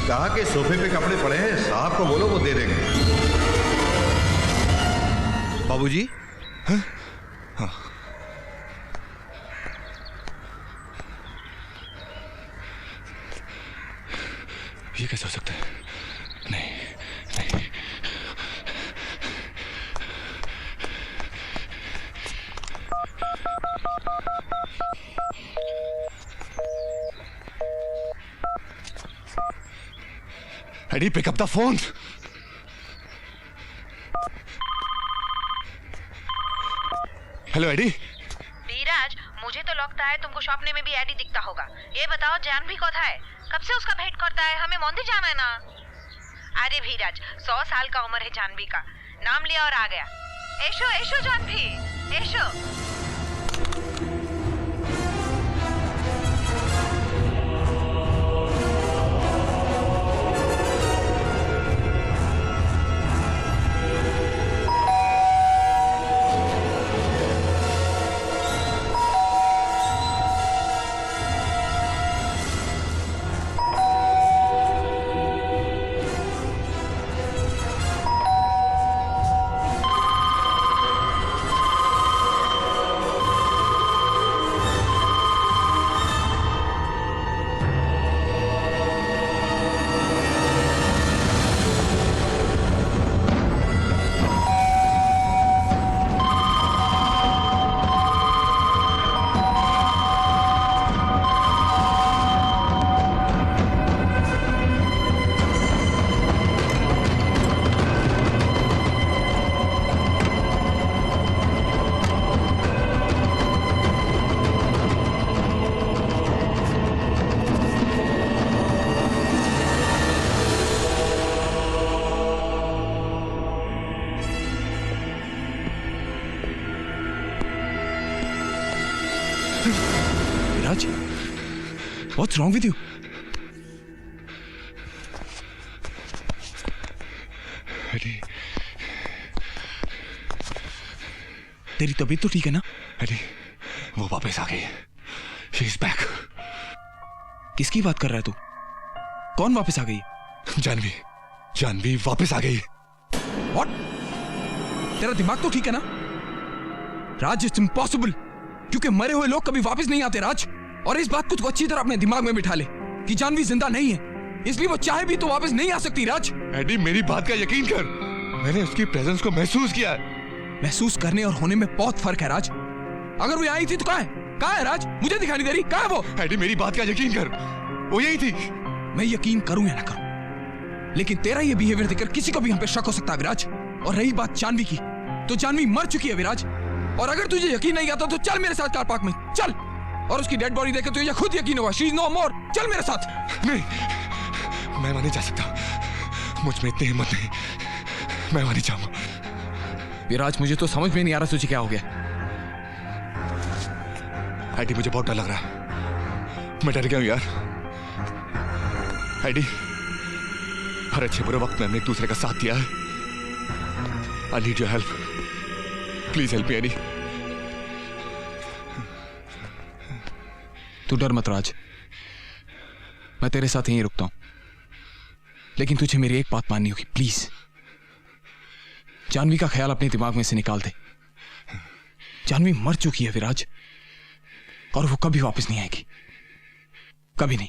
कहा कि सोफे पे कपड़े पड़े हैं, साहब को बोलो वो दे देंगे। बाबूजी? हाँ? हाँ। ये कैसे हो सकता है? नहीं नहीं, Eddie pick up the phone. Hello Eddie. Dheeraj, मुझे तो लगता है तुमको सपने में भी एडी दिखता होगा। ये बताओ जानवी कौन है? कब से उसका भेंट करता है, हमें मंदिर जाना है ना। अरे भीराज 100 साल का उम्र है जानवी का, नाम लिया और आ गया। एशो एशो जानवी एशो। विराज, what's wrong with you? अरे, तेरी तबीयत तो ठीक है ना? अरे, वो वापस आ गई। She is back. किसकी बात कर रहा है तू? कौन वापस आ गई? जानवी, जानवी वापस आ गई। What? तेरा दिमाग तो ठीक है ना? राज, इट्स इम्पॉसिबल, क्योंकि मरे हुए लोग कभी वापस नहीं आते राज। और इस बात को तो अच्छी तरह अपने दिमाग में बिठा ले कि जानवी जिंदा नहीं है, इसलिए वो चाहे भी तो वापस नहीं आ सकती राज। एडी, मेरी बात का यकीन कर, मैंने उसकी प्रेजेंस को महसूस किया है। महसूस करने और होने में बहुत फर्क है राज। अगर वो आई थी तो कहाँ है? कहाँ है राज? मुझे दिखाई नहीं दे रही, कहाँ है वो? एडी, मेरी बात का यकीन कर, वो यही थी। मैं यकीन करूं या ना करूं, लेकिन तेरा ये बिहेवियर देखकर किसी को भी हम पे शक हो सकता है विराज। और रही बात जानवी की, तो जानवी मर चुकी है विराज। और अगर तुझे यकीन नहीं आता तो चल मेरे साथ कार पार्क में, चल। और उसकी डेड बॉडी देखकर तुझे खुद यकीन होगा, शी इज नो मोर। चल मेरे साथ। नहीं, मैं वहां नहीं जा सकता, मुझ में इतनी हिम्मत नहीं, मैं वहां नहीं जाऊंगा। विराज, मुझे तो समझ में नहीं आ रहा तुझे क्या हो गया। एडी, मुझे बहुत डर लग रहा है, मैं डर गया हूं यार। एडी, हर अच्छे बुरे वक्त में हमने एक दूसरे का साथ दिया है। I need your help, please help me Eddie. तू डर मत राज, मैं तेरे साथ यहीं रुकता हूं, लेकिन तुझे मेरी एक बात माननी होगी प्लीज। जानवी का ख्याल अपने दिमाग में से निकाल दे। जानवी मर चुकी है विराज, और वो कभी वापस नहीं आएगी, कभी नहीं।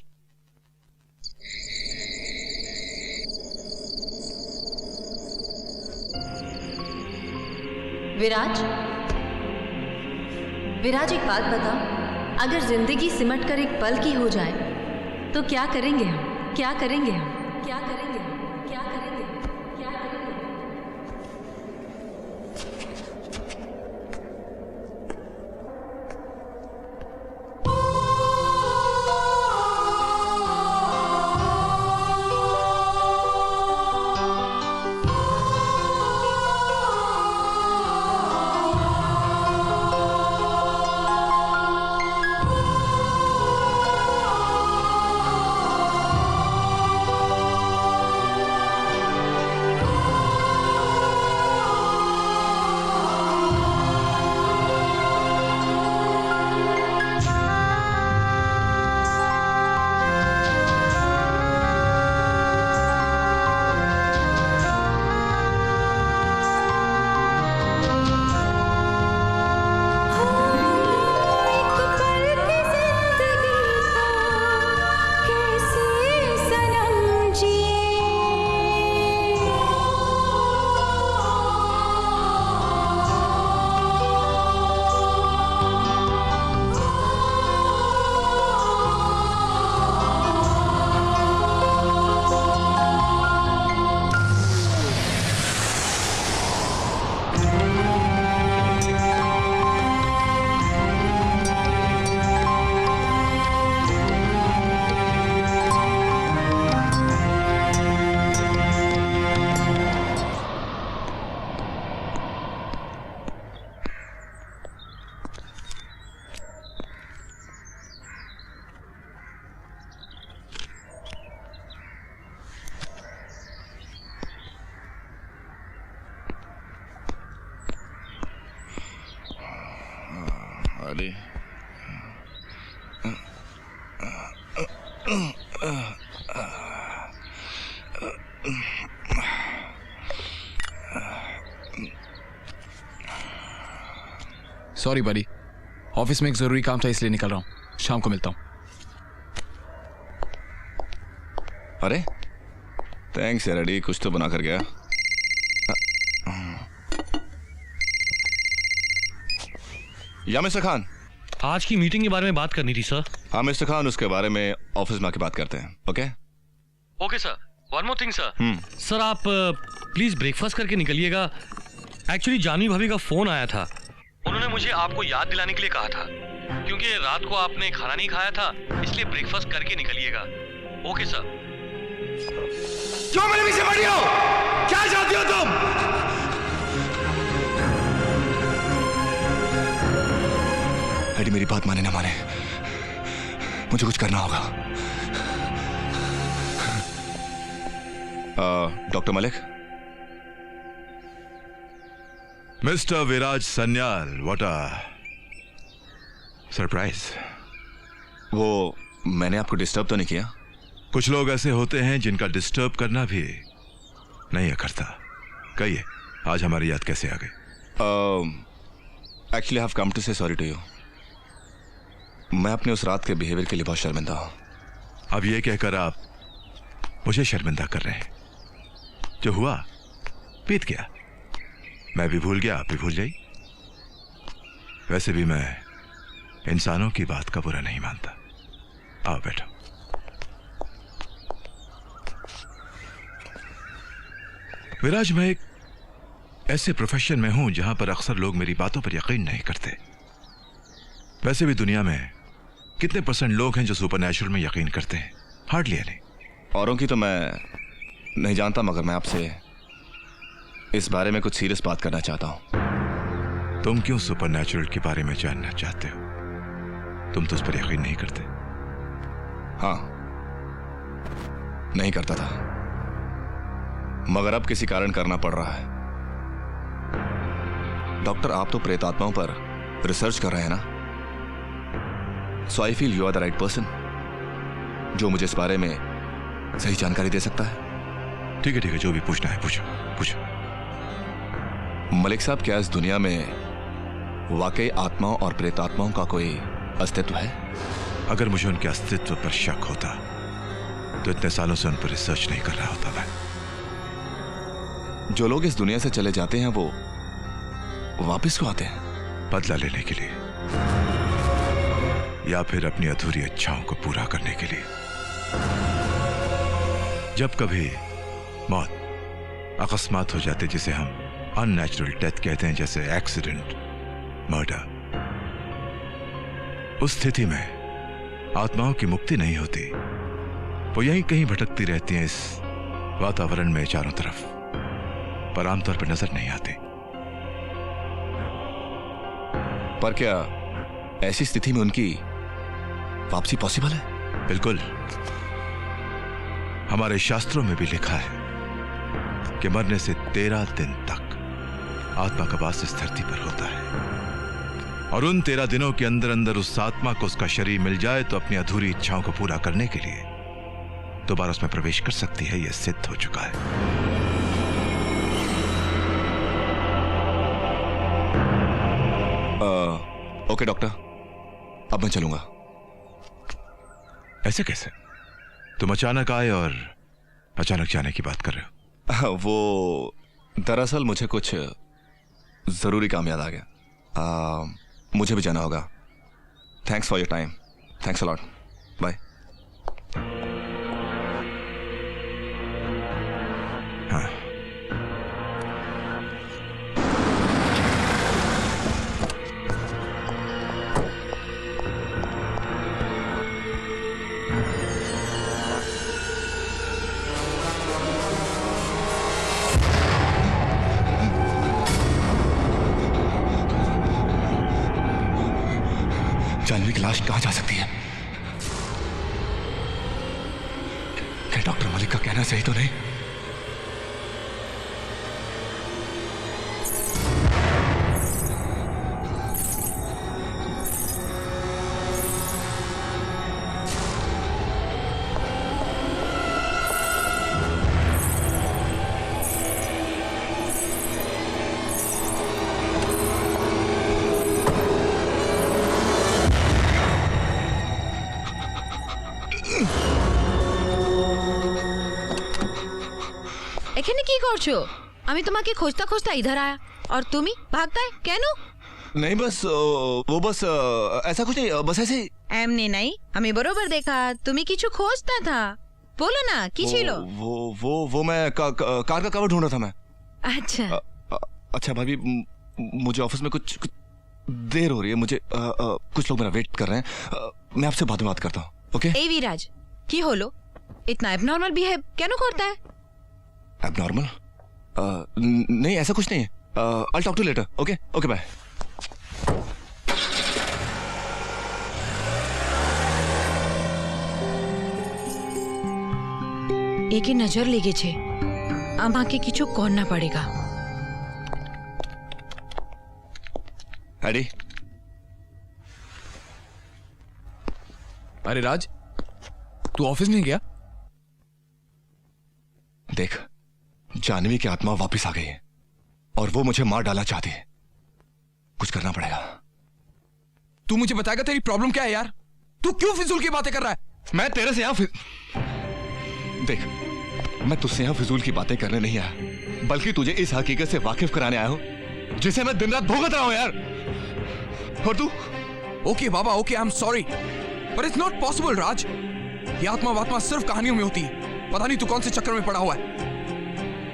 विराज, विराज एक बात बता, अगर जिंदगी सिमट कर एक पल की हो जाए तो क्या करेंगे हम? क्या करेंगे हम? क्या करेंगे हम? क्या करेंगे हम? क्या करेंगे? साली। सॉरी बड़ी, ऑफिस में एक जरूरी काम था इसलिए निकल रहा हूँ। शाम को मिलता हूँ। अरे थैंक्स यार अडी, कुछ तो बना कर गया। या मिस्टर खान, आज की मीटिंग के बारे में बात करनी थी सर। हाँ मिस्टर खान, उसके बारे में ऑफिस में आके बात करते हैं। Okay okay sir. One more thing sir. Sir आप प्लीज ब्रेकफास्ट करके निकलिएगा। एक्चुअली जानवी भाभी का फोन आया था, उन्होंने मुझे आपको याद दिलाने के लिए कहा था, क्योंकि रात को आपने खाना नहीं खाया था, इसलिए ब्रेकफास्ट करके निकलिएगा। Okay sir. क्यों मेरे पीछे पड़ी हो? क्या चाहती हो तुम? एडी मेरी बात माने ना माने, मुझे कुछ करना होगा। Doctor Malik. Mister Viraj Sanyal, what a surprise. वो मैंने आपको डिस्टर्ब तो नहीं किया? कुछ लोग ऐसे होते हैं जिनका डिस्टर्ब करना भी नहीं करता। कहिए आज हमारी याद कैसे आ गई? Actually I have come to say sorry to you. मैं अपने उस रात के बिहेवियर के लिए बहुत शर्मिंदा हूं। अब ये कहकर आप मुझे शर्मिंदा कर रहे हैं। जो हुआ बीत गया, मैं भी भूल गया, आप भी भूल जाइए। वैसे भी मैं इंसानों की बात का बुरा नहीं मानता। आओ बैठो। विराज, मैं एक ऐसे प्रोफेशन में हूं जहां पर अक्सर लोग मेरी बातों पर यकीन नहीं करते। वैसे भी दुनिया में कितने % लोग हैं जो सुपरनैचुरल में यकीन करते हैं? Hardly any. औरों की तो मैं नहीं जानता, मगर मैं आपसे इस बारे में कुछ सीरियस बात करना चाहता हूं। तुम क्यों सुपरनैचुरल के बारे में जानना चाहते हो? तुम तो उस पर यकीन नहीं करते। हाँ, नहीं करता था, मगर अब किसी कारण करना पड़ रहा है। डॉक्टर, आप तो प्रेतात्माओं पर रिसर्च कर रहे हैं ना, so I feel you are the right person जो मुझे इस बारे में सही जानकारी दे सकता है। ठीक है, जो भी पूछना है पूछो पूछो। मलिक साहब, क्या इस दुनिया में वाकई आत्माओं और प्रेतात्माओं का कोई अस्तित्व है? अगर मुझे उनके अस्तित्व पर शक होता तो इतने सालों से उन पर रिसर्च नहीं कर रहा होता मैं। जो लोग इस दुनिया से चले जाते हैं वो वापस क्यों आते हैं? बदला लेने के लिए या फिर अपनी अधूरी इच्छाओं को पूरा करने के लिए। जब कभी मौत अकस्मात हो जाते, जिसे हम अननेचुरल डेथ कहते हैं, जैसे एक्सीडेंट, मर्डर, उस स्थिति में आत्माओं की मुक्ति नहीं होती। वो यहीं कहीं भटकती रहती हैं इस वातावरण में चारों तरफ, पर आमतौर पर नजर नहीं आती। पर क्या ऐसी स्थिति में उनकी वापसी पॉसिबल है? बिल्कुल। हमारे शास्त्रों में भी लिखा है कि मरने से 13 दिन तक आत्मा का वास इस धरती पर होता है, और उन 13 दिनों के अंदर अंदर उस आत्मा को उसका शरीर मिल जाए तो अपनी अधूरी इच्छाओं को पूरा करने के लिए दोबारा उसमें प्रवेश कर सकती है। यह सिद्ध हो चुका है। ओके डॉक्टर, अब मैं चलूंगा। ऐसे कैसे? तुम अचानक आए और अचानक जाने की बात कर रहे हो? वो दरअसल मुझे कुछ जरूरी काम याद आ गया। मुझे भी जाना होगा। Thanks for your time. Thanks a lot. Bye. हाँ, जानवी की लाश कहां जा सकती है? क्या डॉक्टर मलिक का कहना सही तो नहीं? এখানে কি করছো? আমি তোমাকে খুঁজতে খুঁজতে इधर आया और তুমি भागता है কেন? नहीं बस वो बस ऐसा कुछ नहीं, बस ऐसे ही। এমনি নাই, আমি বরাবর দেখা তুমি কিছু খুঁজতা था। बोलो ना কি ছিল? वो मैं कार का कवर ढूंढ रहा था मैं। अच्छा अच्छा भाभी, मुझे ऑफिस में कुछ देर हो रही है, मुझे कुछ लोग मेरा वेट कर रहे हैं, मैं आपसे बाद में बात करता हूँ। ओके? এই বিরাজ কি হলো? इतना एबनॉर्मल बिहेव কেন করता है? एबनॉर्मल? नहीं ऐसा कुछ नहीं है। I'll talk to you later. Okay okay bye. একে নজর লেগেছে, আমাকে কিছু করনা पड़ेगा। एडी, अरे राज, तू ऑफिस नहीं गया? देख, जानवी की आत्मा वापस आ गई है और वो मुझे मार डालना चाहती है। कुछ करना पड़ेगा। तू मुझे बताएगा तेरी प्रॉब्लम क्या है यार? तू क्यों फिजूल की बातें कर रहा है? मैं तेरे से यहां देख, मैं तुझसे यहां फिजूल की बातें करने नहीं आया, बल्कि तुझे इस हकीकत से वाकिफ कराने आया हूं जिसे मैं दिन रात भुगत रहा हूं यार। और तू? Okay Baba, okay, I am sorry, पर इट्स नॉट पॉसिबल राज। ये आत्मा वात्मा सिर्फ कहानियों में होती है। पता नहीं तू कौन से चक्कर में पड़ा हुआ है।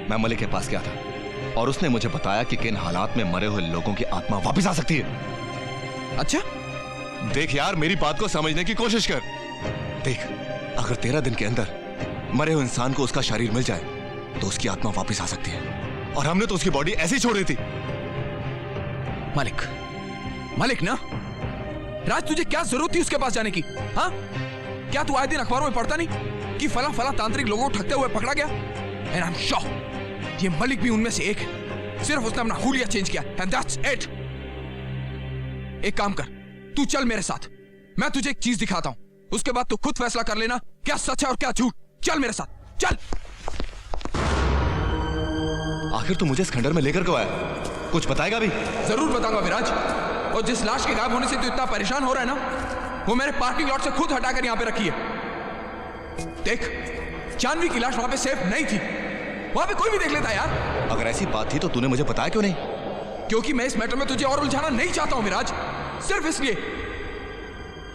मैं मलिक के पास गया था और उसने मुझे बताया कि किन हालात में मरे हुए लोगों की आत्मा वापस आ सकती है। अच्छा? देख यार, मेरी बात को समझने की कोशिश कर। देख, अगर 13 दिन के अंदर मरे हुए इंसान को उसका शरीर मिल जाए तो उसकी आत्मा वापस आ सकती है, और हमने तो उसकी बॉडी ऐसे ही छोड़ दी थी। मलिक ना, राज तुझे क्या जरूरत थी उसके पास जाने की? हाँ, क्या तू आए दिन अखबारों में पढ़ता नहीं कि फला फला तांत्रिक लोगों को ठगते हुए पकड़ा गया? एंड आई एम श्योर ये मलिक भी उनमें से एक है। सिर्फ उसने अपना हुलिया चेंज किया, एंड दैट्स इट। एक काम कर, तू चल मेरे साथ, मैं तुझे एक चीज दिखाता हूं, उसके बाद तू खुद फैसला कर लेना क्या सच है और क्या झूठ। चल मेरे साथ, चल। आखिर तू मुझे इस खंडर में लेकर क्यों आया? कुछ बताएगा भी? जरूर बताऊंगा विराज। और जिस लाश के गायब होने से तू इतना परेशान हो रहा है ना, वो मेरे पार्किंग लॉट से खुद हटाकर यहां पे रखी है। देख, जानवी की लाश वहां पे सेफ नहीं थी, वहां पे कोई भी देख लेता यार। अगर ऐसी बात थी तो तूने मुझे बताया क्यों नहीं? क्योंकि मैं इस मैटर में तुझे और उलझाना नहीं चाहता हूं विराज, सिर्फ इसलिए।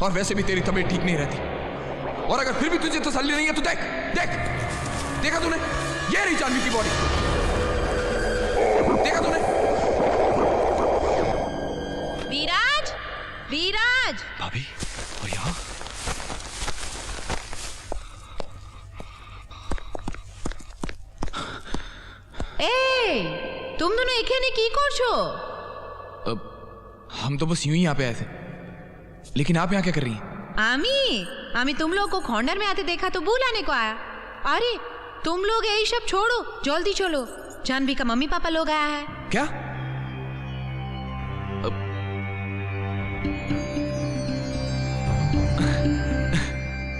और वैसे भी तेरी तबीयत ठीक नहीं रहती, और अगर फिर भी तुझे तसल्ली नहीं है तो देख देख, देखा तूने, ये रही जानवी की बॉडी, देखा तूने? विराज, विराज। भाभी, और यहाँ? तुम दोनों এখানে কি করছো? हम तो बस यूं ही यहाँ पे आए थे, लेकिन आप यहाँ क्या कर रही हैं? আমি तुम लोग को खंडर में आते देखा तो बुलाने को आया। अरे तुम लोग यही सब छोड़ो, जल्दी चलो, जानवी का मम्मी पापा लोग आया है। क्या?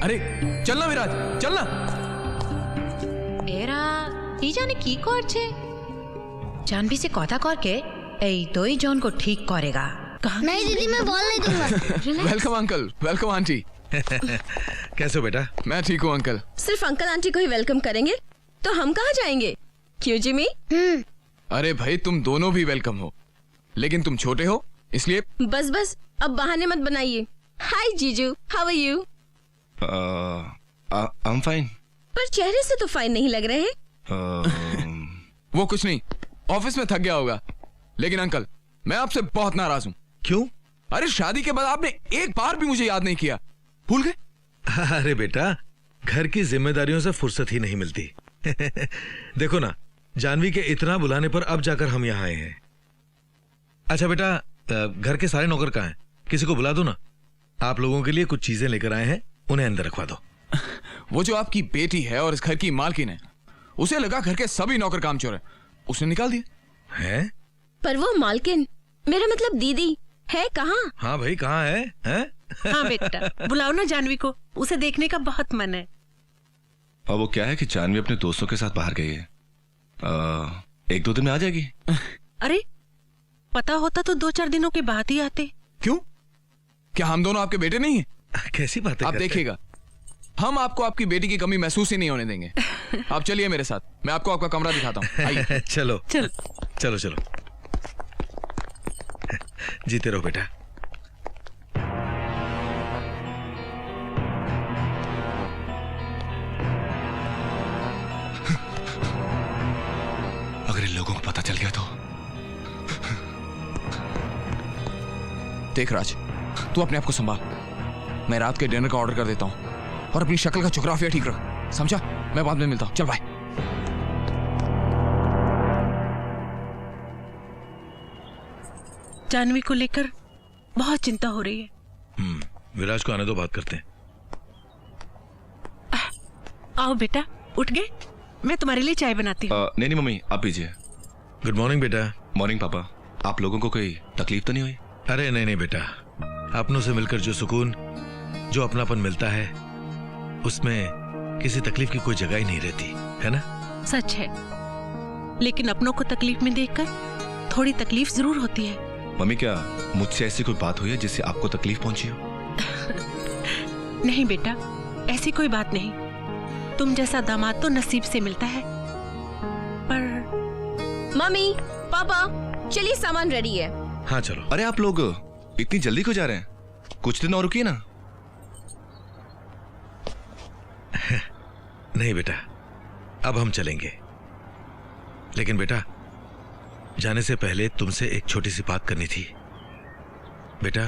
अरे चलना विराज, चलना। এরা কি জানে কি করছে? जानवी से কথা করকে এই দুই জন को ठीक करेगा। नहीं दीदी, मैं बोल नहीं दूंगा। Welcome uncle, welcome aunty. कैसे हो बेटा? मैं ठीक हूँ अंकल। सिर्फ अंकल आंटी को ही वेलकम करेंगे तो हम कहाँ जाएंगे? क्यों जिमी? अरे भाई, तुम दोनों भी वेलकम हो, लेकिन तुम छोटे हो इसलिए। बस बस, अब बहाने मत बनाइए। हाय जीजू, how are you? I am fine. पर चेहरे से तो फाइन नहीं लग रहे। वो कुछ नहीं, ऑफिस में थक गया होगा। लेकिन अंकल, मैं आपसे बहुत नाराज हूँ। क्यों? अरे शादी के बाद आपने एक बार भी मुझे याद नहीं किया, भूल गए? अरे बेटा, घर की जिम्मेदारियों से फुर्सत ही नहीं मिलती। देखो ना, जानवी के इतना बुलाने पर अब जाकर हम यहाँ आए हैं। अच्छा बेटा, घर के सारे नौकर कहाँ हैं? किसी को बुला दो ना। आप लोगों के लिए कुछ चीजें लेकर आए हैं, उन्हें अंदर रखवा दो। वो जो आपकी बेटी है और इस घर की मालकिन है, उसे लगा घर के सभी नौकर कामचोर हैं, उसने निकाल दिया। हैं? पर वो मालकिन, मेरा मतलब दीदी, है कहाँ? हाँ भाई, कहाँ है? हाँ बेटा, बुलाओ ना जानवी को, उसे देखने का बहुत मन है। और वो क्या है कि जानवी अपने दोस्तों के साथ बाहर गई है, 1-2 दिन में आ जाएगी। अरे पता होता तो 2-4 दिनों के बाद ही आते। क्यों? क्या हम दोनों आपके बेटे नहीं हैं? कैसी बात है? आप देखिएगा, हम आपको आपकी बेटी की कमी महसूस ही नहीं होने देंगे। आप चलिए मेरे साथ, मैं आपको आपका कमरा दिखाता हूँ। आइए। चलो चलो चलो चलो, जीते रहो बेटा। अगर इन लोगों को पता चल गया तो। देख राज, तू अपने आप को संभाल। मैं रात के डिनर का ऑर्डर कर देता हूँ और अपनी शक्ल का जुग्राफिया ठीक रख, समझा? मैं बाद में मिलता हूँ, चल बाय। जानवी को लेकर बहुत चिंता हो रही है। विराज को आने दो, बात करते हैं। आओ बेटा, उठ गए? मैं तुम्हारे लिए चाय बनाती हूँ। नहीं नहीं मम्मी, आप पीजिए। गुड मॉर्निंग बेटा। मॉर्निंग पापा। आप लोगों को कोई तकलीफ तो नहीं हुई? अरे नहीं नहीं बेटा, अपनों से मिलकर जो सुकून, जो अपनापन मिलता है, उसमें किसी तकलीफ की कोई जगह ही नहीं रहती, है ना? सच है, लेकिन अपनों को तकलीफ में देखकर थोड़ी तकलीफ जरूर होती है। मम्मी, क्या मुझसे ऐसी कोई बात हुई है जिससे आपको तकलीफ पहुंची हो? नहीं बेटा, ऐसी कोई बात नहीं। तुम जैसा दामाद तो नसीब से मिलता है, पर मम्मी पापा चलिए, सामान रेडी है। हाँ चलो। अरे आप लोग इतनी जल्दी क्यों जा रहे हैं? कुछ दिन और रुकिए ना। नहीं बेटा, अब हम चलेंगे, लेकिन बेटा जाने से पहले तुमसे एक छोटी सी बात करनी थी। बेटा,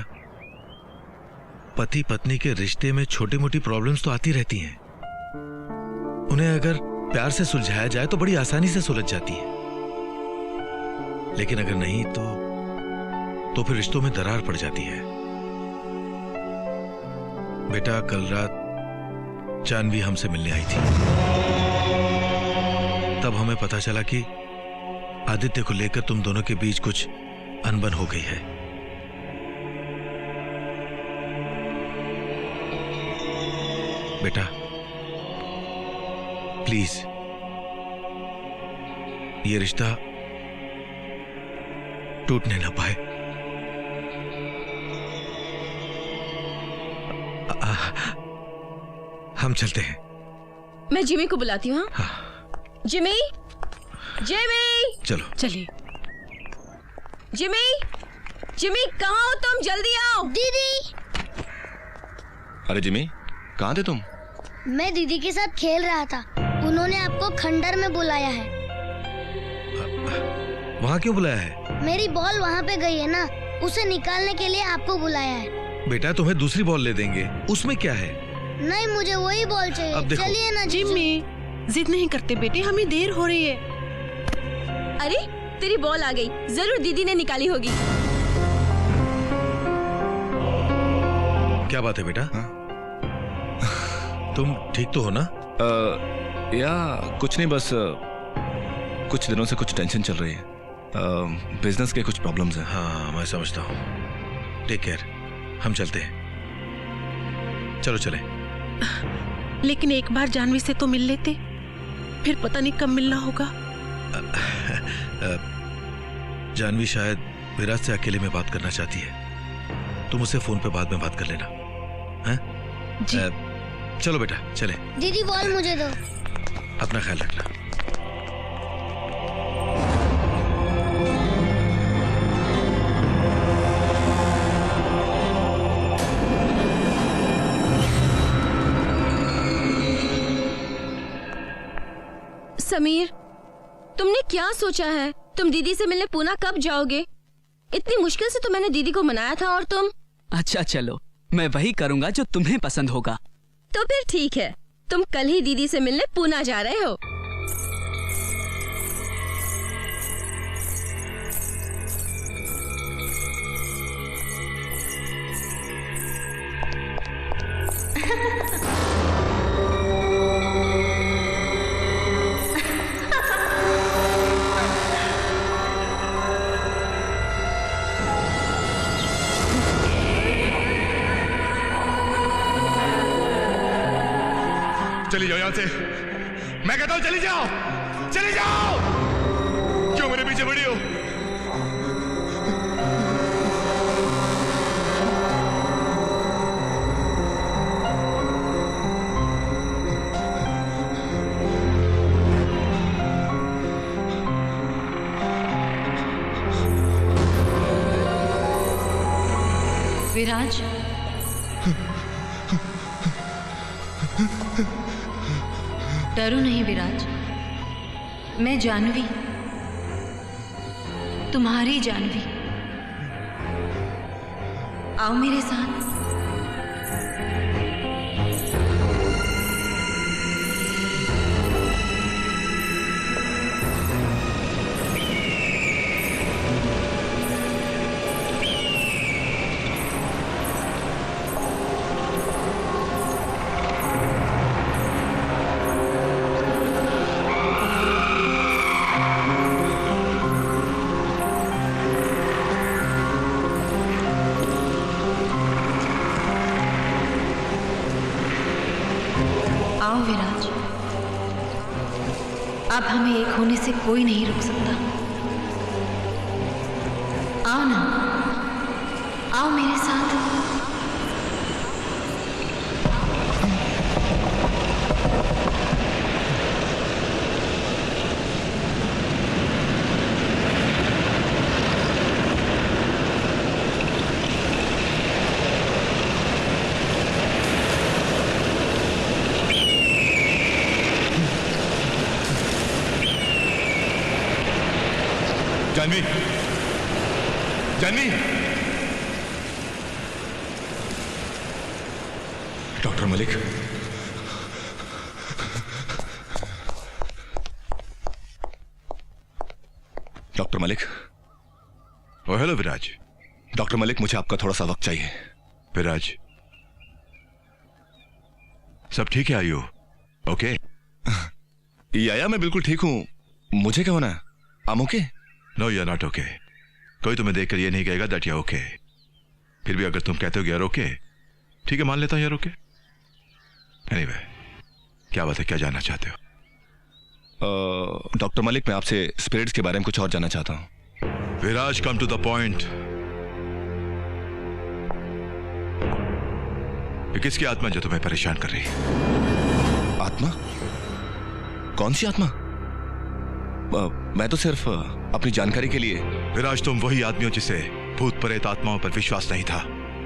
पति पत्नी के रिश्ते में छोटी मोटी प्रॉब्लम्स तो आती रहती हैं। उन्हें अगर प्यार से सुलझाया जाए तो बड़ी आसानी से सुलझ जाती है, लेकिन अगर नहीं तो फिर रिश्तों में दरार पड़ जाती है। बेटा, कल रात जानवी हमसे मिलने आई थी, तब हमें पता चला कि आदित्य को लेकर तुम दोनों के बीच कुछ अनबन हो गई है। बेटा प्लीज, ये रिश्ता टूटने ना पाए। हम चलते हैं। मैं जिमी को बुलाती हूँ। हाँ। जिमी, जिमी, चलो चलिए। जिमी, जिमी कहाँ हो तुम? जल्दी आओ। दीदी। अरे जिमी, कहाँ थे तुम? मैं दीदी के साथ खेल रहा था, उन्होंने आपको खंडर में बुलाया है। वहाँ क्यों बुलाया है? मेरी बॉल वहाँ पे गई है ना, उसे निकालने के लिए आपको बुलाया है। बेटा, तुम्हें दूसरी बॉल ले देंगे, उसमें क्या है? नहीं, मुझे वही बॉल चाहिए। चलिए ना जिमी, जिद नहीं करते बेटे, हमें देर हो रही है। अरे तेरी बॉल आ गई, जरूर दीदी ने निकाली होगी। क्या बात है बेटा? तुम ठीक तो हो ना? या कुछ नहीं, बस कुछ दिनों से कुछ टेंशन चल रही है। बिजनेस के कुछ प्रॉब्लम्स हैं। हाँ मैं समझता हूँ। टेक केयर, हम चलते हैं। चलो चलें। लेकिन एक बार जानवी से तो मिल लेते, फिर पता नहीं कब मिलना होगा। जानवी शायद विराज से अकेले में बात करना चाहती है, तुम उसे फोन पे बाद में बात कर लेना। हैं? जी। चलो बेटा चले। दीदी बॉल मुझे दो। अपना ख्याल रखना। समीर, तुमने क्या सोचा है? तुम दीदी से मिलने पूना कब जाओगे? इतनी मुश्किल से तो मैंने दीदी को मनाया था, और तुम? अच्छा चलो, मैं वही करूंगा जो तुम्हें पसंद होगा। तो फिर ठीक है, तुम कल ही दीदी से मिलने पूना जा रहे हो। चली जाओ यहां से, मैं कहता हूं चली जाओ, चली जाओ। क्यों मेरे पीछे पड़ी हो? विराज, डरो नहीं विराज, मैं जानवी, तुम्हारी जानवी। आओ मेरे साथ। आओ विराज, अब हमें एक होने से कोई नहीं रोक सकता। आओ ना, आओ मेरे साथ। Janvi, Janvi, doctor Malik, doctor Malik. Oh hello Viraj. Doctor Malik, मुझे आपका थोड़ा सा वक्त चाहिए। विराज, सब ठीक है? आयु ओके? याया, मैं बिल्कुल ठीक हूं। मुझे क्या होना है? I'm okay? No you are not okay. कोई तुम्हें देखकर ये नहीं कहेगा दैट यू आर ओके। फिर भी अगर तुम कहते हो कि यार ओके, ठीक है, मान लेता हूं यार ओके। एनीवे, क्या बात है, क्या जानना चाहते हो? डॉक्टर मलिक, मैं आपसे स्पिरिट्स के बारे में कुछ और जानना चाहता हूं। विराज, कम टू द पॉइंट। ये किसकी आत्मा जो तुम्हें परेशान कर रही है? आत्मा? कौन सी आत्मा? मैं तो सिर्फ अपनी जानकारी के लिए। विराज, तुम वही आदमी हो जिसे भूत प्रेत आत्माओं पर विश्वास नहीं था।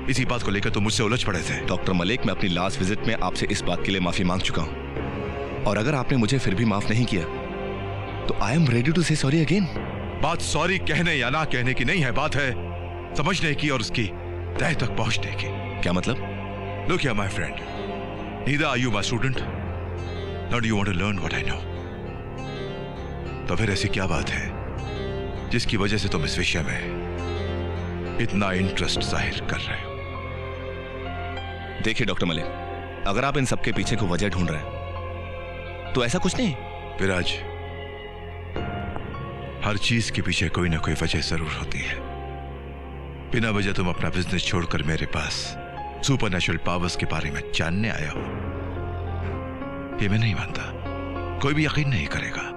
इसी बात को लेकर तुम मुझसे उलझ पड़े थे। डॉक्टर मलिक, मैं अपनी लास्ट विजिट में आपसे इस बात के लिए माफी मांग चुका हूं, और अगर आपने मुझे फिर भी माफ नहीं किया तो I am ready to say sorry again. बात सॉरी कहने या ना कहने की नहीं है, बात है समझने की और उसकी तह तक पहुंचने की। क्या मतलब? Look here my friend, neither are you my student not you want to learn what I know. तो फिर ऐसी क्या बात है जिसकी वजह से तुम इस विषय में इतना इंटरेस्ट जाहिर कर रहे हो? देखिए डॉक्टर मलिक, अगर आप इन सबके पीछे को वजह ढूंढ रहे हैं तो ऐसा कुछ नहीं। विराज, हर चीज के पीछे कोई ना कोई वजह जरूर होती है। बिना वजह तुम अपना बिजनेस छोड़कर मेरे पास सुपरनैचुरल पावर्स के बारे में जानने आया हो, ये मैं नहीं मानता, कोई भी यकीन नहीं करेगा।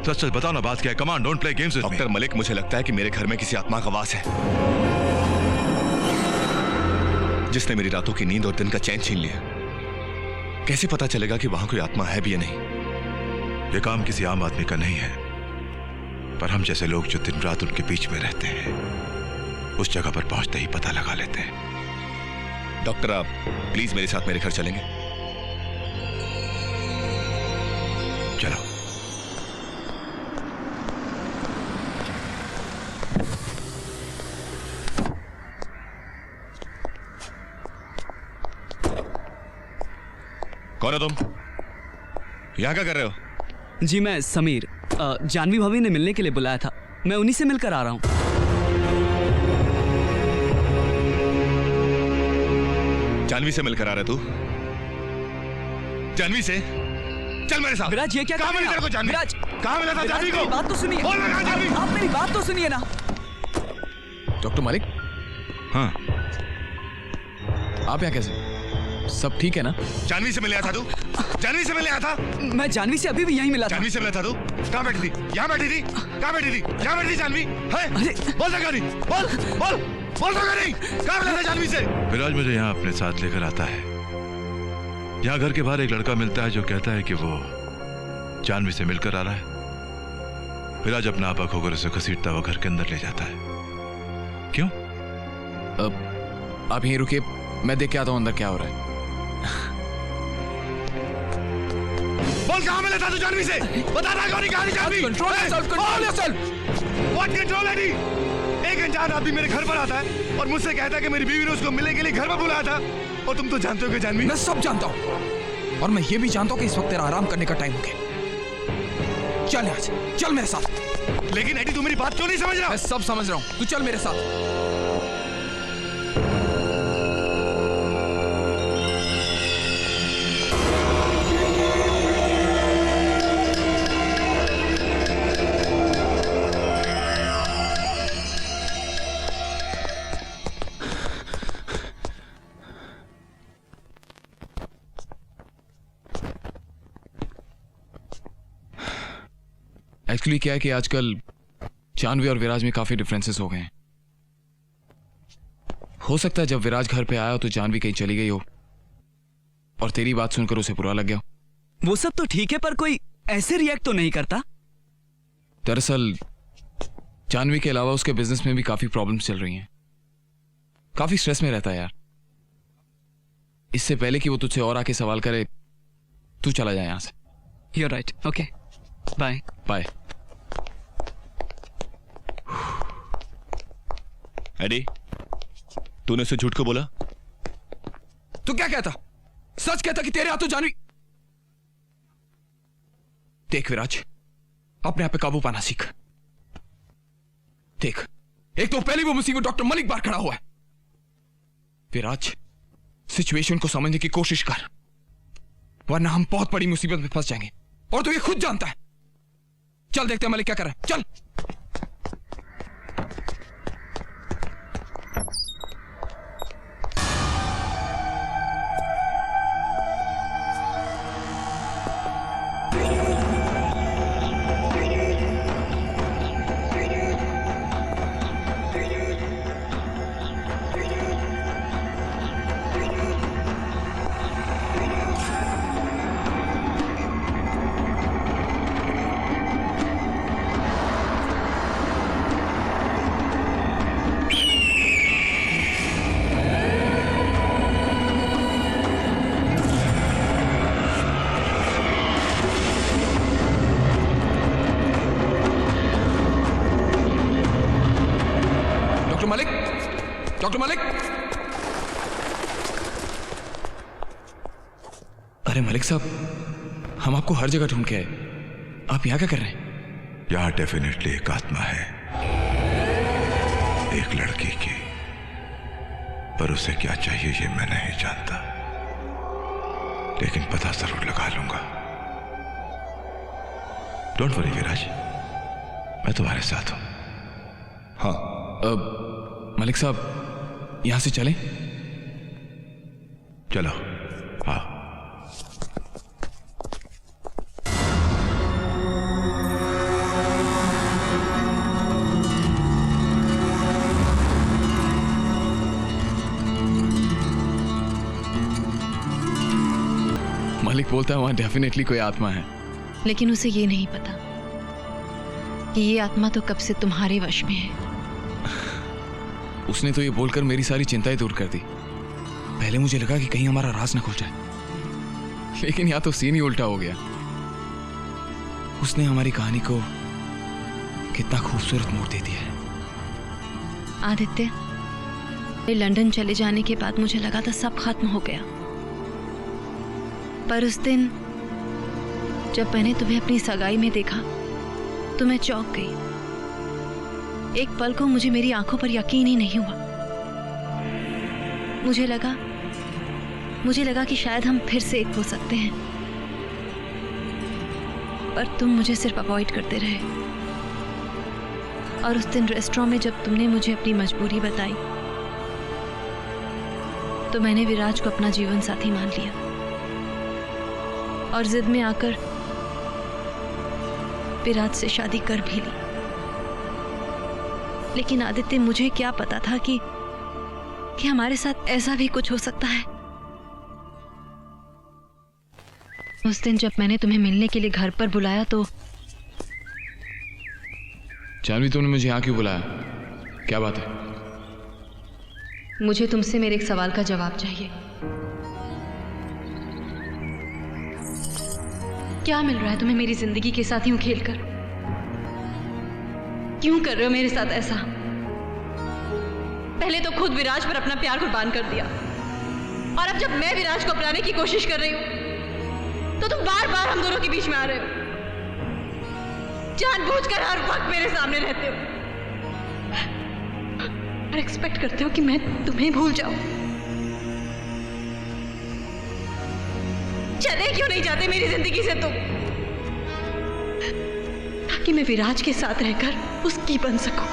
सच सच बताओ ना, बात क्या है? Come on, don't play games with me. Doctor Malik, मुझे लगता है कि मेरे घर में किसी आत्मा का वास है जिसने मेरी रातों की नींद और दिन का चैन छीन लिया। कैसे पता चलेगा कि वहां कोई आत्मा है भी या नहीं? यह काम किसी आम आदमी का नहीं है, पर हम जैसे लोग जो दिन रात उनके बीच में रहते हैं उस जगह पर पहुंचते ही पता लगा लेते हैं। डॉक्टर, आप प्लीज मेरे साथ मेरे घर चलेंगे? चलो। कौन हो तुम? यहां क्या कर रहे हो? जी मैं समीर, जानवी भाभी ने मिलने के लिए बुलाया था, मैं उन्हीं से मिलकर आ रहा हूं। जानवी से मिलकर आ रहा तू? जानवी से? चल मेरे साथ। विराज, ये क्या कहां मिली तेरे को जानवी? विराज, कहां मिला था जानवी को? बात तो सुनिए। बोल ना जानवी। आप मेरी बात तो सुनिए ना। डॉक्टर मलिक, हाँ, आप यहाँ कैसे? सब ठीक है ना? जानवी से मिला था तू? जानवी से मिला था? मैं जानवी से अभी भी यहीं मिला था। जानवी से मिला था तू? कहाँ बैठी थी? यहाँ बैठी थी? कहाँ बैठी थी? यहाँ बैठी थी जानवी? है? बोल सका नहीं? बोल सका नहीं? कहाँ मिला था जानवी से? विराज मुझे यहाँ अपने साथ लेकर आता है। यहाँ घर के बाहर एक लड़का मिलता है जो कहता है कि वो जानवी से मिलकर आ रहा है। विराज अपना आपा खोकर उसे घसीटता हुआ घर के अंदर ले जाता है। क्यों? आप यहीं रुकिए, मैं देख के आता हूँ अंदर क्या हो रहा है। बोल कहाँ मिला था तू जानवी से? बता रहा कौन कहानी Janvi? Control what control Eddie? एक अनजान आदमी मेरे घर पर आता है और मुझसे कहता है कि मेरी बीवी ने उसको मिलने के लिए घर पर बुलाया था। और तुम तो जानते हो कि जानवी। मैं सब जानता हूँ और मैं ये भी जानता हूँ कि इस वक्त तेरा आराम करने का टाइम हो गया। चल आज, चल मेरे साथ। लेकिन एडी तू मेरी बात क्यों नहीं समझ रहा? मैं सब समझ रहा हूँ, तू चल मेरे साथ। एक्चुअली क्या है कि आजकल जानवी और विराज में काफी डिफरेंसेस हो गए हैं। हो सकता है जब विराज घर पे आया तो जानवी कहीं चली गई हो और तेरी बात सुनकर उसे बुरा लग गया। वो सब तो ठीक है, पर कोई ऐसे रिएक्ट तो नहीं करता। दरअसल जानवी के अलावा उसके बिजनेस में भी काफी प्रॉब्लम्स चल रही हैं। काफी स्ट्रेस में रहता है यार। इससे पहले कि वो तुझसे और आके सवाल करे, तू चला जाए यहां से। You're right. Okay. Bye. Bye. Eddie, तूने उसे झूठ को बोला? तू क्या कहता? सच कहता कि तेरे हाथों जानवी। देख विराज, अपने आप पे काबू पाना सीख। देख, एक तो पहले वो मुसीबत डॉक्टर मलिक बाहर खड़ा हुआ है। विराज, सिचुएशन को समझने की कोशिश कर, वरना हम बहुत बड़ी मुसीबत में फंस जाएंगे और तू ये खुद जानता है। चल देखते हैं मलिक क्या कर रहा है। चल। डॉक्टर मलिक। अरे मलिक साहब, हम आपको हर जगह ढूंढ के आए, आप यहाँ क्या कर रहे हैं? यहाँ डेफिनेटली एक आत्मा है, एक लड़की की, पर उसे क्या चाहिए ये मैं नहीं जानता, लेकिन पता जरूर लगा लूंगा। डोंट वरी विराज, मैं तुम्हारे साथ हूं। हाँ मलिक साहब, यहां से चलें? चलो। हाँ। मलिक बोलता है वहां डेफिनेटली कोई आत्मा है, लेकिन उसे ये नहीं पता कि ये आत्मा तो कब से तुम्हारे वश में है। उसने तो ये बोलकर मेरी सारी चिंताएं दूर कर दी। पहले मुझे लगा कि कहीं हमारा राज न खुल जाए, लेकिन यहाँ तो सीन ही उल्टा हो गया। उसने हमारी कहानी को कितना खूबसूरत मोड़ दे दिया है। आदित्य, लंदन चले जाने के बाद मुझे लगा था सब खत्म हो गया, पर उस दिन जब मैंने तुम्हें अपनी सगाई में देखा तो मैं चौंक गई। एक पल को मुझे मेरी आंखों पर यकीन ही नहीं हुआ। मुझे लगा कि शायद हम फिर से एक हो सकते हैं, पर तुम मुझे सिर्फ अवॉइड करते रहे। और उस दिन रेस्टोरेंट में जब तुमने मुझे अपनी मजबूरी बताई तो मैंने विराज को अपना जीवन साथी मान लिया और जिद में आकर विराज से शादी कर भी ली। लेकिन आदित्य, मुझे क्या पता था कि हमारे साथ ऐसा भी कुछ हो सकता है। उस दिन जब मैंने तुम्हें मिलने के लिए घर पर बुलाया तो जानवी, तुमने मुझे यहाँ क्यों बुलाया? क्या बात है? मुझे तुमसे मेरे एक सवाल का जवाब चाहिए। क्या मिल रहा है तुम्हें मेरी जिंदगी के साथ यूं खेलकर? क्यों कर रहे हो मेरे साथ ऐसा? पहले तो खुद विराज पर अपना प्यार कुर्बान कर दिया, और अब जब मैं विराज को अपनाने की कोशिश कर रही हूं तो तुम बार बार हम दोनों के बीच में आ रहे हो। जानबूझकर हर वक्त मेरे सामने रहते हो और एक्सपेक्ट करते हो कि मैं तुम्हें भूल जाऊं। चले क्यों नहीं जाते मेरी जिंदगी से तुम, ताकि मैं विराज के साथ रहकर उसकी बन सकूं?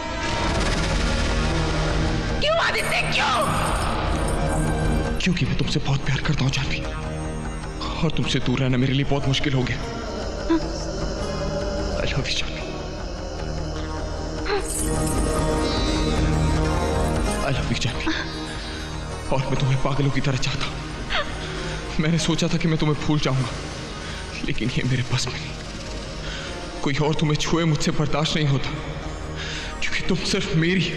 क्यों आदित्य, क्यों? क्योंकि मैं तुमसे बहुत प्यार करता हूं जानवी, और तुमसे दूर रहना मेरे लिए बहुत मुश्किल हो गया। I love you Janvi, I love you Janvi, और मैं तुम्हें पागलों की तरह चाहता हूं। मैंने सोचा था कि मैं तुम्हें भूल जाऊंगा, लेकिन ये मेरे बस में नहीं। कोई और तुम्हें छुए मुझसे बर्दाश्त नहीं होता, क्योंकि तुम सिर्फ मेरी I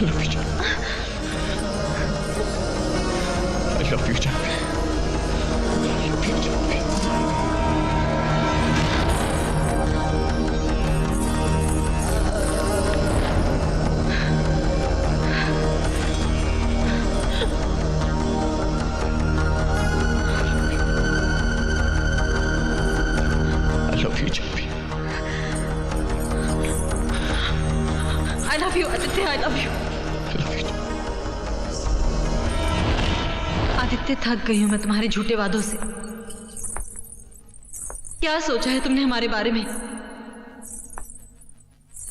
love you Janvi, I love you Janvi, I love you Janvi. Aditya, थक गई हूं मैं तुम्हारे झूठे वादों से। क्या सोचा है तुमने हमारे बारे में?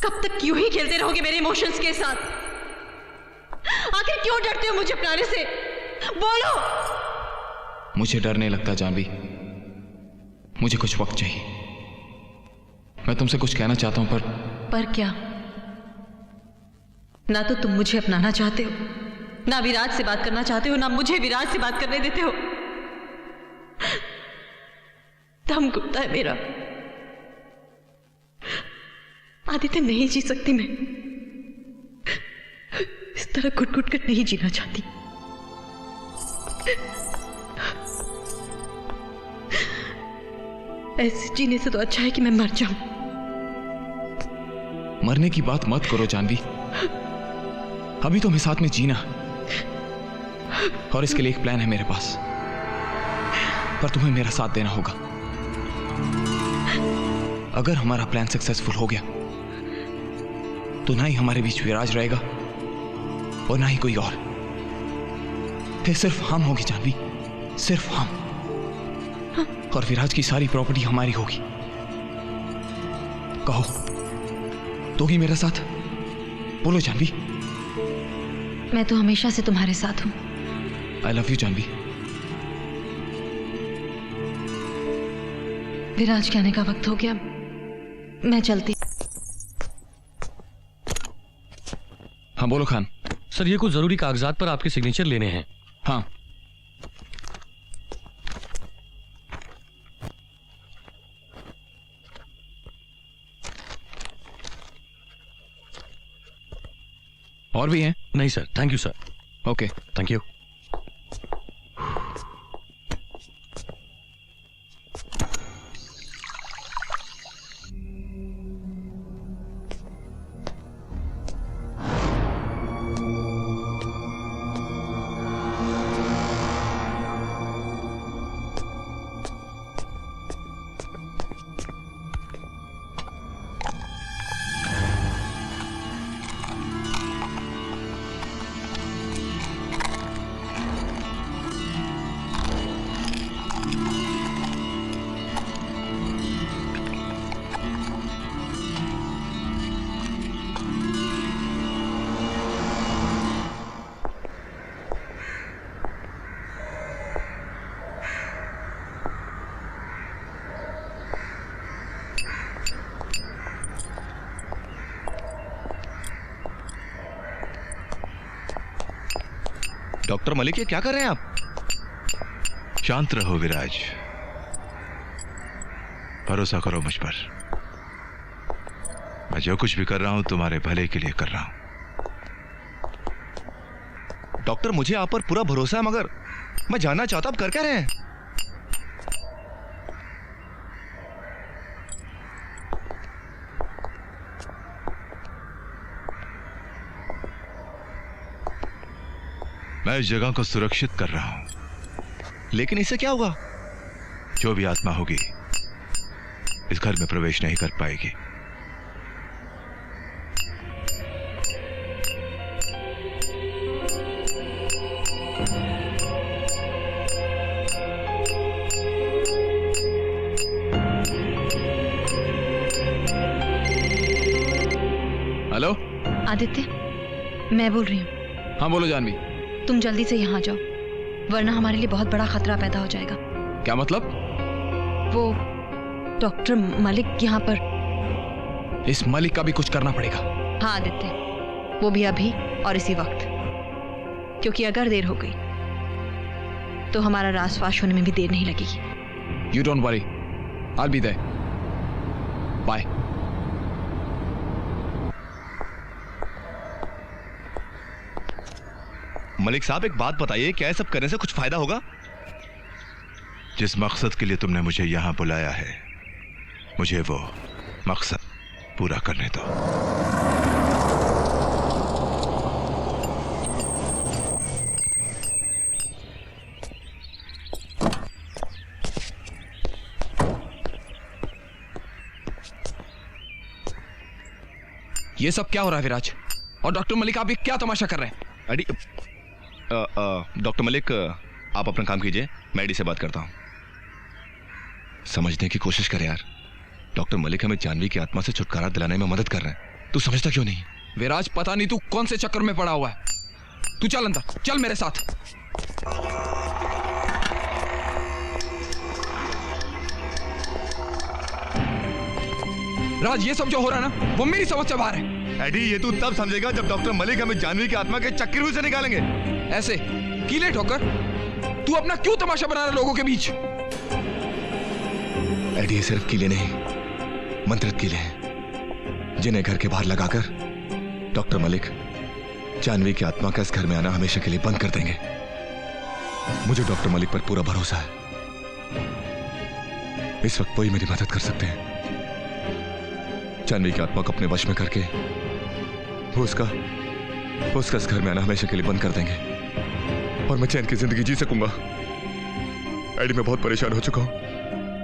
कब तक यूं ही खेलते रहोगे मेरे इमोशंस के साथ? आखिर क्यों डरते हो मुझे अपनाने से? बोलो। मुझे डर नहीं लगता जानवी, मुझे कुछ वक्त चाहिए। मैं तुमसे कुछ कहना चाहता हूं, पर क्या? ना तो तुम मुझे अपनाना चाहते हो, ना विराज से बात करना चाहते हो, ना मुझे विराज से बात करने देते हो। दम घुटता है मेरा। आदित्य, नहीं जी सकती मैं। इस तरह घुट घुट कर नहीं जीना चाहती। ऐसे जीने से तो अच्छा है कि मैं मर जाऊं। मरने की बात मत करो जानवी, अभी तो हमें साथ में जीना, और इसके लिए एक प्लान है मेरे पास, पर तुम्हें मेरा साथ देना होगा। अगर हमारा प्लान सक्सेसफुल हो गया तो ना ही हमारे बीच विराज रहेगा और ना ही कोई और। फिर सिर्फ हम होंगे जानवी, सिर्फ हम, और विराज की सारी प्रॉपर्टी हमारी होगी। कहो, दोगी मेरा साथ? बोलो जानवी। मैं तो हमेशा से तुम्हारे साथ हूं। I love you Janvi. Viraj के आने का वक्त हो गया, मैं चलती। हाँ बोलो खान। सर, ये कुछ जरूरी कागजात पर आपके सिग्नेचर लेने हैं। हाँ। और भी हैं? नहीं sir, thank you sir. Okay, thank you. Doctor Malik, ये क्या कर रहे हैं आप? शांत रहो विराज, भरोसा करो मुझ पर। मैं जो कुछ भी कर रहा हूं तुम्हारे भले के लिए कर रहा हूं। डॉक्टर मुझे आप पर पूरा भरोसा है, मगर मैं जानना चाहता हूं आप कर क्या रहे हैं? मैं इस जगह को सुरक्षित कर रहा हूं। लेकिन इससे क्या होगा? जो भी आत्मा होगी इस घर में प्रवेश नहीं कर पाएगी। हेलो आदित्य, मैं बोल रही हूँ। हाँ बोलो जानवी। तुम जल्दी से यहाँ जाओ, वरना हमारे लिए बहुत बड़ा खतरा पैदा हो जाएगा। क्या मतलब? वो डॉक्टर मलिक यहाँ पर। इस मलिक का भी कुछ करना पड़ेगा। हाँ आदित्य, वो भी अभी और इसी वक्त, क्योंकि अगर देर हो गई तो हमारा राजपाश होने में भी देर नहीं लगेगी। You don't worry, I'll be there. Bye. Malik साहब एक बात बताइए, क्या सब करने से कुछ फायदा होगा? जिस मकसद के लिए तुमने मुझे यहां बुलाया है, मुझे वो मकसद पूरा करने दो। ये सब क्या हो रहा है विराज? और डॉक्टर मलिक आप ये क्या तमाशा कर रहे हैं? अडी डॉक्टर मलिक, आप अपना काम कीजिए, मैं एडी से बात करता हूं। समझने की कोशिश कर यार, डॉक्टर मलिक हमें जानवी की आत्मा से छुटकारा दिलाने में मदद कर रहे हैं। तू समझता क्यों नहीं? विराज, पता नहीं तू कौन से चक्कर में पड़ा हुआ है। तू चल अंदर, चल मेरे साथ। राज, ये सब जो हो रहा है ना, वो मेरी समझ से बाहर है। एडी, ये तू तब समझेगा जब डॉक्टर मलिक हमें जानवी की आत्मा के चक्कर से निकालेंगे। ऐसे कीले ठोकर तू अपना क्यों तमाशा बना रहा है लोगों के बीच? एडी, ये सिर्फ कीले नहीं, मंत्रित कीले हैं, जिन्हें घर के बाहर लगाकर डॉक्टर मलिक जानवी की आत्मा का इस घर में आना हमेशा के लिए बंद कर देंगे। मुझे डॉक्टर मलिक पर पूरा भरोसा है। इस वक्त वही मेरी मदद कर सकते हैं। जानवी की आत्मा को अपने वश में करके वो उसका इस घर में आना हमेशा के लिए बंद कर देंगे और मैं चैन की जिंदगी जी सकूंगा। एडी, मैं बहुत परेशान हो चुका हूं,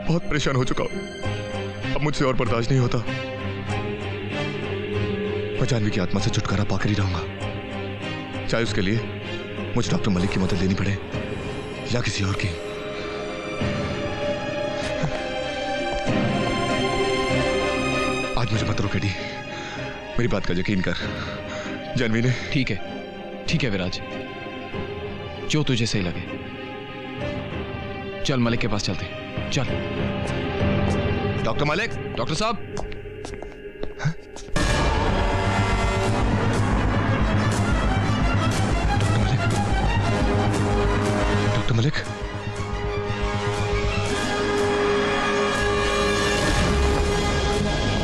बहुत परेशान हो चुका हूं। अब मुझसे और बर्दाश्त नहीं होता। मैं जानवी की आत्मा से छुटकारा पाकर ही रहूंगा, चाहे उसके लिए मुझे डॉक्टर मलिक की मदद लेनी पड़े या किसी और की। आज मुझे मत रोक एडी, मेरी बात का यकीन कर। जानवी ने ठीक है विराज, जो तुझे सही लगे। चल मलिक के पास चलते, चल। डॉक्टर मलिक, डॉक्टर साहब। डॉक्टर मलिक,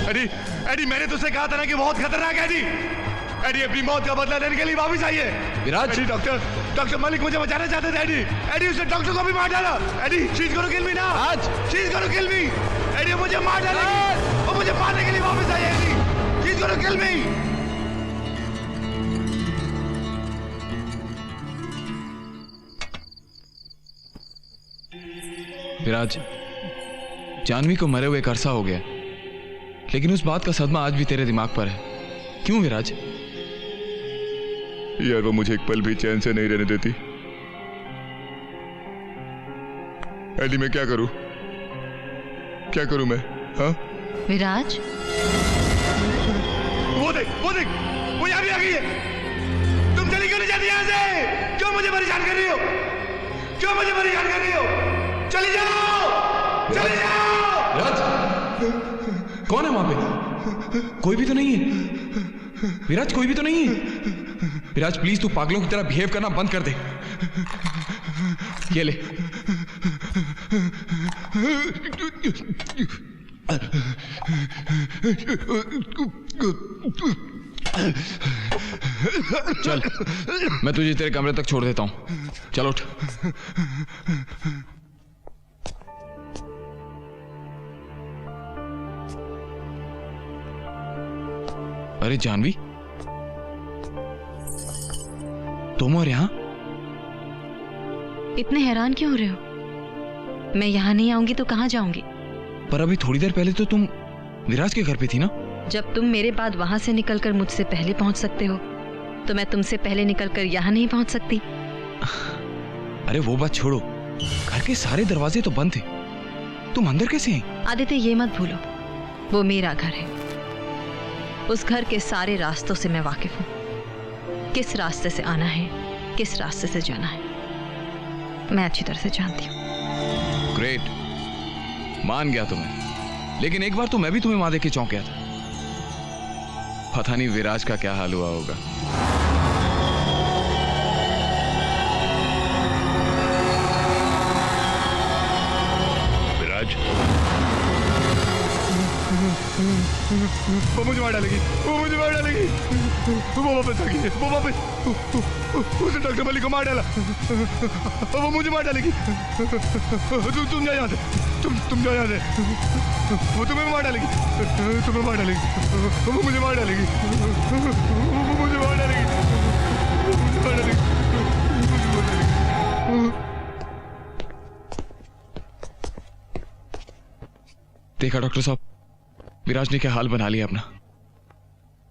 एडी, एडी, मैंने तुझसे कहा था ना कि बहुत खतरनाक है। एडी, अपनी मौत का बदला लेने के लिए वापस आइए। विराज, एडी, डॉक्टर मलिक मुझे बचाना चाहते थे। एडी, उसने डॉक्टर को भी मार डाला। एडी, शीज गोना किल मी ना। आज शीज गोना किल मी। एडी, मुझे मार डालेगी, वो मुझे मारने के लिए वापस आई। एडी, शीज गोना किल मी। विराज, जानवी को मरे हुए एक अरसा हो गया, लेकिन उस बात का सदमा आज भी तेरे दिमाग पर है। क्यों विराज? यार, वो मुझे एक पल भी चैन से नहीं रहने देती। एडी, मैं क्या करूं मैं? हाँ विराज, वो देख, वो यहाँ भी आ गई है। तुम चली क्यों नहीं जाती यहाँ से? क्यों मुझे परेशान कर रही हो? चली जाओ। विराज, कौन है वहां पे? कोई भी तो नहीं है। विराज, कोई भी तो नहीं है। विराज, प्लीज तू पागलों की तरह बिहेव करना बंद कर दे। ये ले। चल, मैं तुझे तेरे कमरे तक छोड़ देता हूं। चल उठ। अरे जानवी, तुम और यहां? इतने हैरान क्यों हो रहे हो? मैं यहाँ नहीं आऊंगी तो कहाँ जाऊंगी? पर अभी थोड़ी देर पहले तो तुम विराज के घर पे थी ना? जब तुम मेरे बाद वहां से निकलकर मुझसे पहले पहुंच सकते हो, तो मैं तुमसे पहले निकलकर यहाँ नहीं पहुंच सकती। अरे वो बात छोड़ो, घर के सारे दरवाजे तो बंद थे, तुम अंदर कैसे आई? आदित्य, ये मत भूलो, वो मेरा घर है। उस घर के सारे रास्तों से मैं वाकिफ हूँ। किस रास्ते से आना है, किस रास्ते से जाना है, मैं अच्छी तरह से जानती हूँ। ग्रेट, मान गया तुम्हें। लेकिन एक बार तो मैं भी तुम्हें वहां देख के चौंक गया था। पता नहीं विराज का क्या हाल हुआ होगा। विराज, वो मुझे मार डालेगी, वो मुझे मार डालेगी। वो वापस आ गई, वो वापस, उसने डॉक्टर मलिक को मार डाला। वो मुझे मार डालेगी। तुम जाओ यहाँ से, तुम जाओ यहाँ से। वो तुम्हें मार डालेगी, तुम्हें मार डालेगी। वो मुझे मार डालेगी, वो मुझे मार डालेगी, मुझे मार डालेगी। देखा डॉक्टर साहब, विराज ने क्या हाल बना लिया अपना।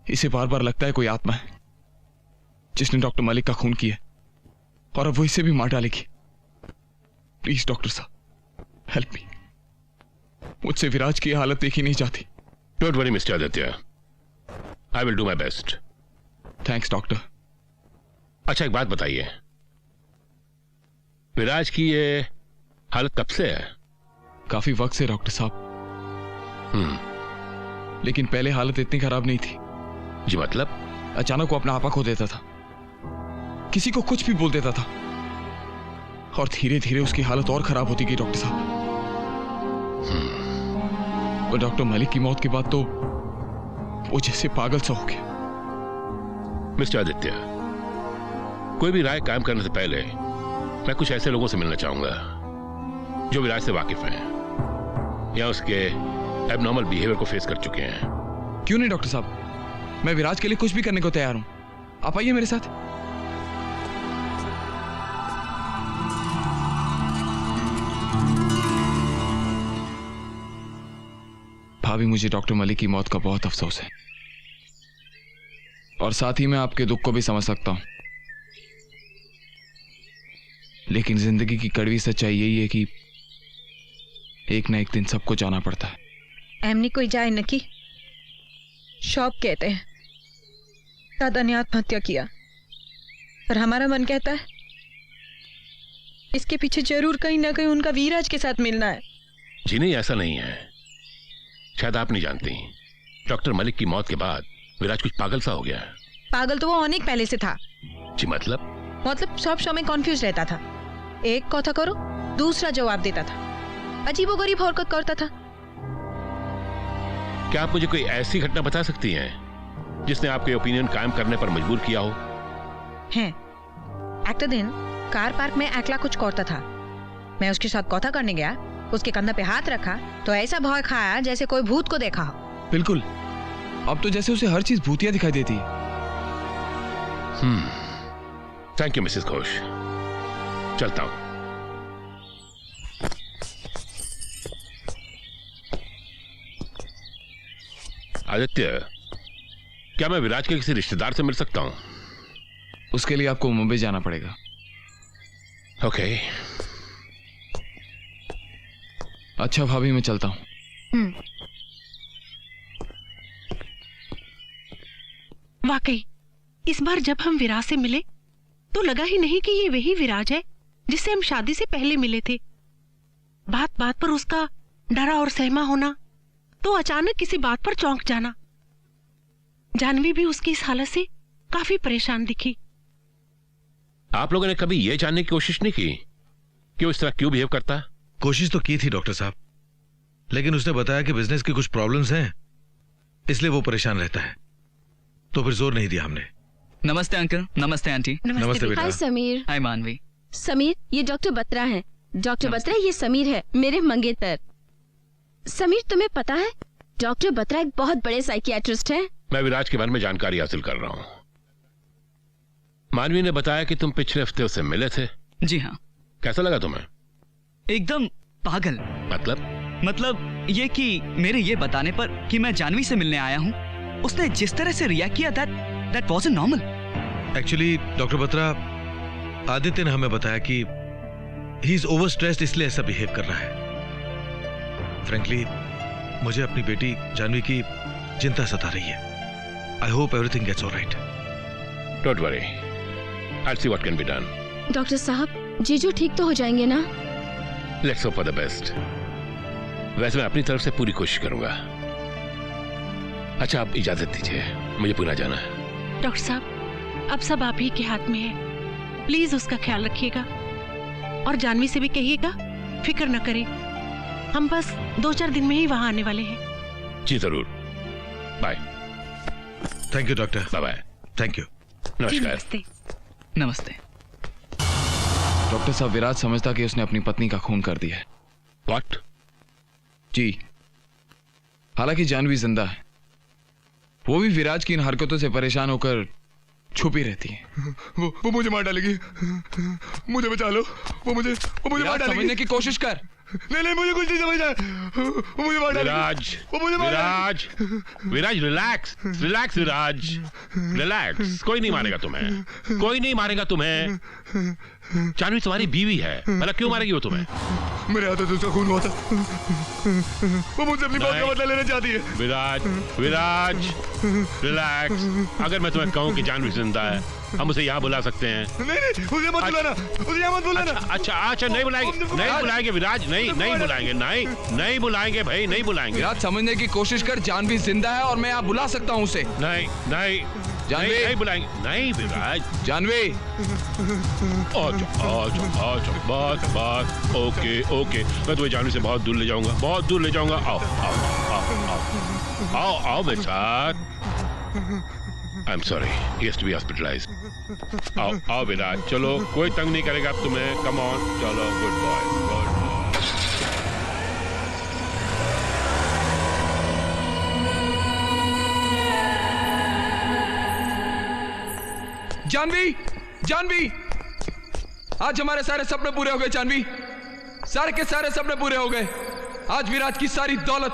इसे बार बार लगता है कोई आत्मा है जिसने डॉक्टर मलिक का खून किया, और अब वो इसे भी मार डालेगी। प्लीज डॉक्टर साहब, हेल्प मी। मुझसे विराज की हालत देखी नहीं जाती। Don't worry mister Aditya, I will do my best. Thanks doctor. अच्छा, एक बात बताइए, विराज की ये हालत कब से है? काफी वक्त से डॉक्टर साहब। लेकिन पहले हालत इतनी खराब नहीं थी। जी मतलब? अचानक वो अपना आपा खो देता था, किसी को कुछ भी बोल देता था, और धीरे धीरे उसकी हालत और खराब होती गई डॉक्टर साहब। और डॉक्टर मलिक की मौत के बाद तो वो जैसे पागल सा हो गया। मिस्टर आदित्य, कोई भी राय कायम करने से पहले मैं कुछ ऐसे लोगों से मिलना चाहूंगा जो विराज से वाकिफ हैं या उसके एबनॉर्मल बिहेवियर को फेस कर चुके हैं। क्यों नहीं डॉक्टर साहब, मैं विराज के लिए कुछ भी करने को तैयार हूं। आप आइए मेरे साथ। भाभी, मुझे डॉक्टर मलिक की मौत का बहुत अफसोस है, और साथ ही मैं आपके दुख को भी समझ सकता हूं। लेकिन जिंदगी की कड़वी सच्चाई यही है कि एक ना एक दिन सबको जाना पड़ता है। एमनी कोई जाए न की शॉप कहते हैं दादा ने आत्महत्या किया, पर हमारा मन कहता है इसके पीछे जरूर कहीं ना कहीं उनका विराज के साथ मिलना है। जी नहीं, ऐसा नहीं है। शायद आप नहीं जानती, डॉक्टर मलिक की मौत के बाद विराज कुछ पागल सा हो गया है। पागल तो वो अनेक पहले से था। जी मतलब सब शो में कॉन्फ्यूज रहता था, एक कथा करो दूसरा जवाब देता था, अजीबोगरीब हरकत करता था। क्या आप मुझे कोई ऐसी घटना बता सकती हैं जिसने आपके ओपिनियन कायम करने पर मजबूर किया हो? हैं, एक दिन कार पार्क में एकला कुछ करता था। मैं उसके साथ कथा करने गया, उसके कंधे पे हाथ रखा तो ऐसा भय खाया जैसे कोई भूत को देखा हो। बिल्कुल, अब तो जैसे उसे हर चीज भूतिया दिखाई देती है। थैंक यू मिसेस घोष, चलता हूं। आदित्य, क्या मैं विराज के किसी रिश्तेदार से मिल सकता हूं? उसके लिए आपको मुंबई जाना पड़ेगा। ओके। अच्छा भाभी, मैं चलता हूं। वाकई इस बार जब हम विराज से मिले तो लगा ही नहीं कि ये वही विराज है जिससे हम शादी से पहले मिले थे। बात बात पर उसका डरा और सहमा होना, तो अचानक किसी बात पर चौंक जाना। जानवी भी उसकी इस हालत से काफी परेशान दिखी। आप लोगों ने कभी यह जानने की कोशिश नहीं की कि वो इस तरह क्यों बिहेव करता है? कोशिश तो की थी डॉक्टर साहब, लेकिन उसने बताया कि बिजनेस की कुछ प्रॉब्लम्स हैं, इसलिए वो परेशान रहता है। तो फिर जोर नहीं दिया हमने। नमस्ते अंकल, नमस्ते आंटी। नमस्ते बेटा। हाय समीर। हाय मानवी। समीर, ये डॉक्टर बत्रा है। डॉक्टर बत्रा, ये समीर है, मेरे मंगेतर। समीर, तुम्हें पता है डॉक्टर बत्रा एक बहुत बड़े साइकियाट्रिस्ट हैं। मैं विराज के बारे में जानकारी हासिल कर रहा हूँ। मानवी ने बताया कि तुम पिछले हफ्ते उससे मिले थे। जी हाँ। कैसा लगा तुम्हें? एकदम पागल। मतलब ये कि मेरे ये बताने पर कि मैं जानवी से मिलने आया हूँ, उसने जिस तरह से रिएक्ट किया that wasn't normal. Actually doctor Batra, Aditya ने हमें बताया कि ही इज ओवर स्ट्रेस्ड, इसलिए ऐसा बिहेव कर रहा है। फ्रैंकली मुझे अपनी बेटी जानवी की चिंता सता रही है। I hope everything gets alright. Don't worry, I see what can be done. Doctor साहब, जीजू ठीक तो हो जाएंगे ना? Let's hope for the best. वैसे मैं अपनी तरफ से पूरी कोशिश करूंगा। अच्छा, आप इजाजत दीजिए, मुझे पुणे जाना है। डॉक्टर साहब, अब सब आप ही के हाथ में है। प्लीज उसका ख्याल रखिएगा और जानवी से भी कहिएगा फिक्र न करे। हम बस 2-4 दिन में ही वहां आने वाले हैं। जी जरूर। Bye. Thank you doctor. Bye bye. Thank you. नमस्कार। नमस्ते। नमस्ते। डॉक्टर साहब, विराज समझता कि उसने अपनी पत्नी का खून कर दिया है। व्हाट? जी, हालांकि जानवी जिंदा है। वो भी विराज की इन हरकतों से परेशान होकर छुपी रहती है। वो मुझे मार डालेगी। मुझे बचा लो। वो मुझे मार डालेगी। समझने की कोशिश कर। नहीं, मुझे कुछ नहीं समझ आया। वो मुझे मार डालेगी। वो मुझे मार डालेगी। विराज रिलैक्स विराज रिलैक्स। कोई नहीं मारेगा तुम्हें, कोई नहीं मारेगा तुम्हें। जानवी तुम्हारी बीवी है, मतलब क्यों मारेगी वो तुम्हें? मेरे हाथों से उसका खून हुआ था। वो मुझसे अपनी बात का बदला लेना चाहती है। विराज रिलैक्स। अगर मैं तुम्हें कहूँ कि जानवी जिंदा है, हम उसे यहाँ बुला सकते हैं। नहीं, उसे मत बुलाना। उसे यहाँ मत बुलाना। अच्छा, नहीं बुलाएंगे विराज। नहीं बुलाएंगे। नहीं बुलाएंगे भाई, नहीं बुलाएंगे। विराज, समझने की कोशिश कर। जानवी जिंदा है और मैं यहाँ बुला सकता हूँ उसे। नहीं जानवी, नहीं बुलाएंगे। नहीं विराज। जानवी, बस। ओके, मैं तुम्हें जानवी से बहुत दूर ले जाऊंगा। आओ मेरे साथ। I am sorry, he has to be hospitalised. आओ विराज, चलो, कोई तंग नहीं करेगा अब तुम्हें। कम ऑन, चलो, गुड बॉय। जानवी, आज हमारे सारे सपने पूरे हो गए। जानवी, सारे के सारे सपने पूरे हो गए। आज विराज की सारी दौलत,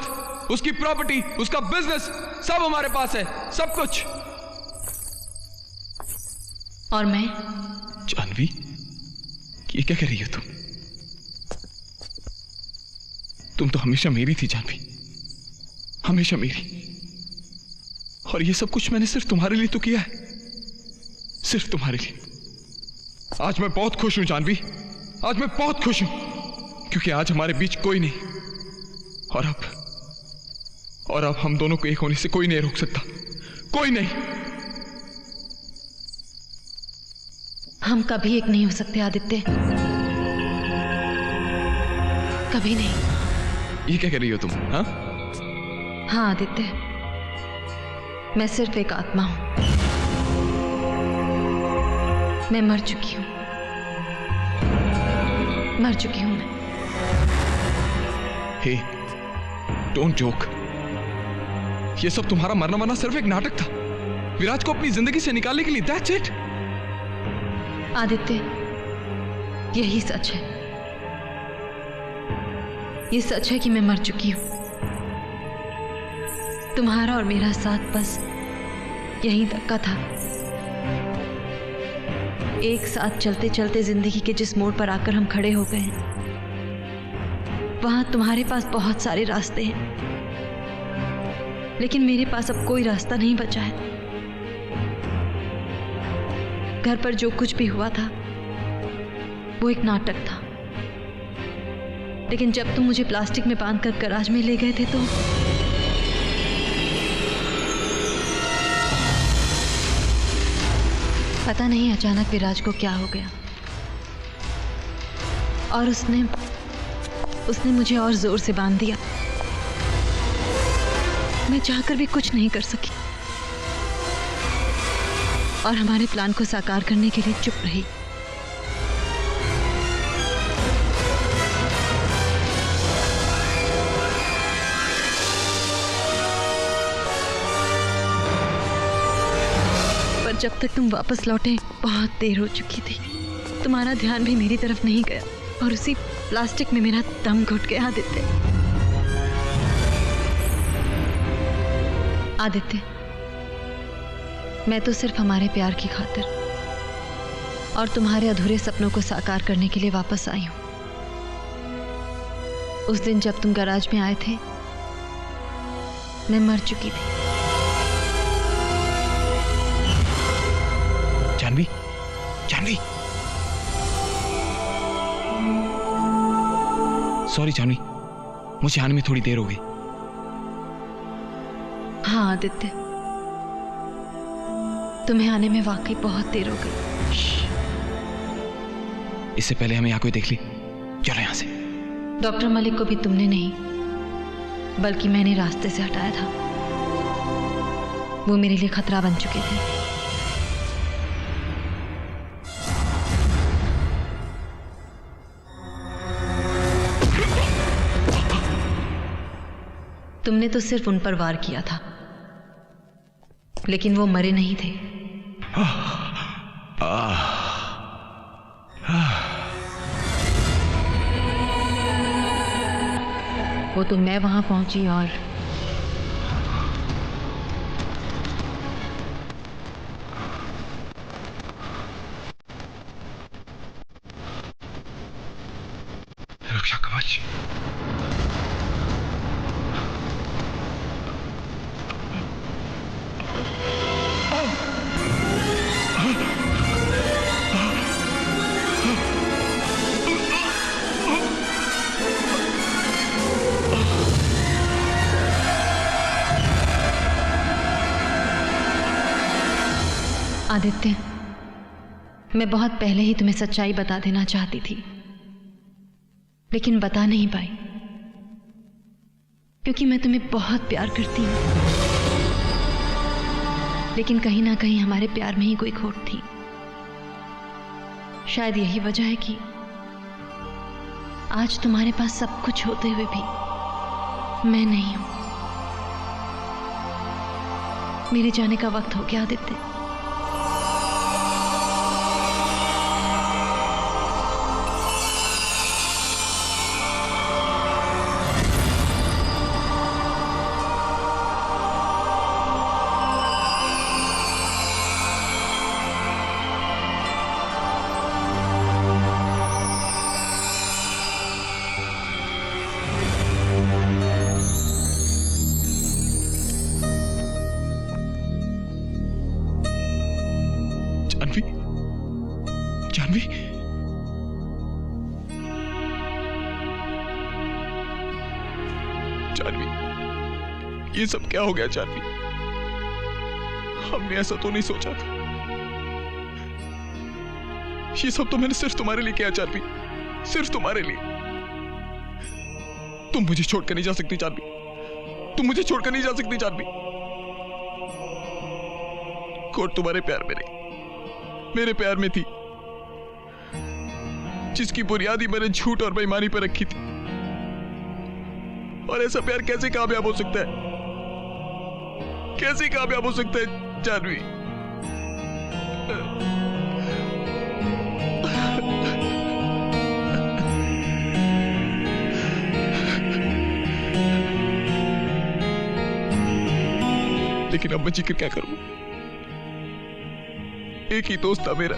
उसकी प्रॉपर्टी, उसका बिजनेस, सब हमारे पास है, सब कुछ। और मैं? जानवी, ये क्या कर रही हो तुम तो हमेशा मेरी थी जानवी, हमेशा मेरी। और ये सब कुछ मैंने सिर्फ तुम्हारे लिए तो किया है, सिर्फ तुम्हारे लिए। आज मैं बहुत खुश हूं जानवी, आज मैं बहुत खुश हूं, क्योंकि आज हमारे बीच कोई नहीं। और अब हम दोनों को एक होने से कोई नहीं रोक सकता, कोई नहीं। हम कभी एक नहीं हो सकते आदित्य, कभी नहीं। ये क्या कर रही हो तुम? हाँ आदित्य, मैं सिर्फ एक आत्मा हूं। मैं मर चुकी हूं मैं। हे, डोंट जोक। ये सब तुम्हारा मरना सिर्फ एक नाटक था, विराज को अपनी जिंदगी से निकालने के लिए। That's it. आदित्य, यही सच है। ये सच है कि मैं मर चुकी हूं। तुम्हारा और मेरा साथ बस यहीं तक का था। एक साथ चलते चलते जिंदगी के जिस मोड़ पर आकर हम खड़े हो गए हैं, वहां तुम्हारे पास बहुत सारे रास्ते हैं, लेकिन मेरे पास अब कोई रास्ता नहीं बचा है। घर पर जो कुछ भी हुआ था वो एक नाटक था, लेकिन जब तुम मुझे प्लास्टिक में बांधकर गैराज में ले गए थे तो पता नहीं अचानक विराज को क्या हो गया, और उसने मुझे और जोर से बांध दिया। मैं चाहकर भी कुछ नहीं कर सकी। और हमारे प्लान को साकार करने के लिए चुप रही। पर जब तक तुम वापस लौटे बहुत देर हो चुकी थी। तुम्हारा ध्यान भी मेरी तरफ नहीं गया और उसी प्लास्टिक में मेरा दम घुट गया। आदित्य, मैं तो सिर्फ हमारे प्यार की खातिर और तुम्हारे अधूरे सपनों को साकार करने के लिए वापस आई हूं। उस दिन जब तुम गैराज में आए थे मैं मर चुकी थी। जानवी, जानवी, सॉरी जानवी, मुझे आने में थोड़ी देर हो गई। हाँ आदित्य, तुम्हें आने में वाकई बहुत देर हो गई। इससे पहले हमें यहाँ कोई देख ली। चलो यहाँ से। डॉक्टर मलिक को भी तुमने नहीं बल्कि मैंने रास्ते से हटाया था। वो मेरे लिए खतरा बन चुके थे। तुमने तो सिर्फ उन पर वार किया था, लेकिन वो मरे नहीं थे। वो तो मैं वहां पहुंची और रक्षा कवच। आदित्य, मैं बहुत पहले ही तुम्हें सच्चाई बता देना चाहती थी, लेकिन बता नहीं पाई क्योंकि मैं तुम्हें बहुत प्यार करती हूं। लेकिन कहीं ना कहीं हमारे प्यार में ही कोई खोट थी। शायद यही वजह है कि आज तुम्हारे पास सब कुछ होते हुए भी मैं नहीं हूं। मेरे जाने का वक्त हो गया आदित्य। जानवी, जानवी, ये सब क्या हो गया जानवी? हमने ऐसा तो नहीं सोचा था। ये सब तो मैंने सिर्फ तुम्हारे लिए किया जानवी, सिर्फ तुम्हारे लिए। तुम मुझे छोड़कर नहीं जा सकती जानवी, तुम मुझे छोड़कर नहीं जा सकती जानवी। कोट तुम्हारे प्यार में नहीं, मेरे प्यार में थी, जिसकी बुनियादी मैंने झूठ और बेईमानी पर रखी थी। और ऐसा प्यार कैसे कामयाब हो सकता है? कैसे कामयाब हो सकता है जानवी? लेकिन अब मैं जिक्र क्या करूं? एक ही दोस्त था मेरा,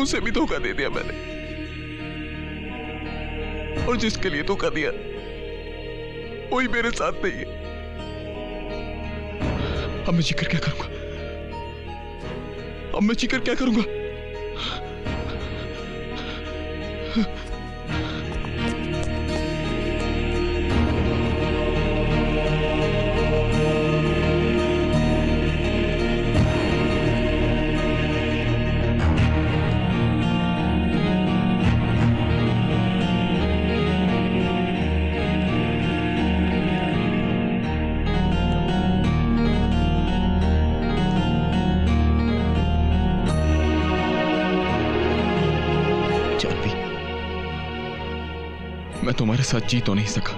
उसे भी धोखा दे दिया मैंने। और जिसके लिए धोखा दिया वही मेरे साथ नहीं है। अब मैं जिक्र क्या करूंगा? अब मैं जिक्र क्या करूंगा? मैं तुम्हारे साथ जी तो नहीं सका,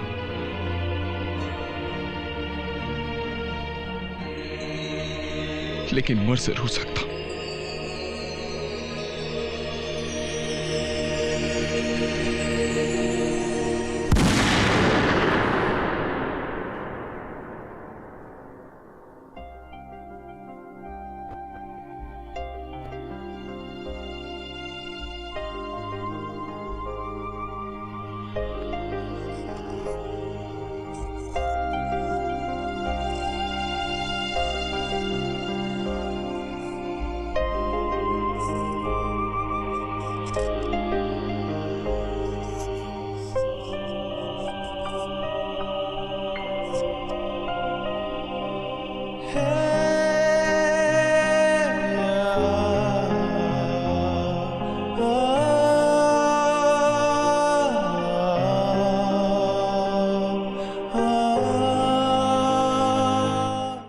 लेकिन मर जरूर सकता हूं।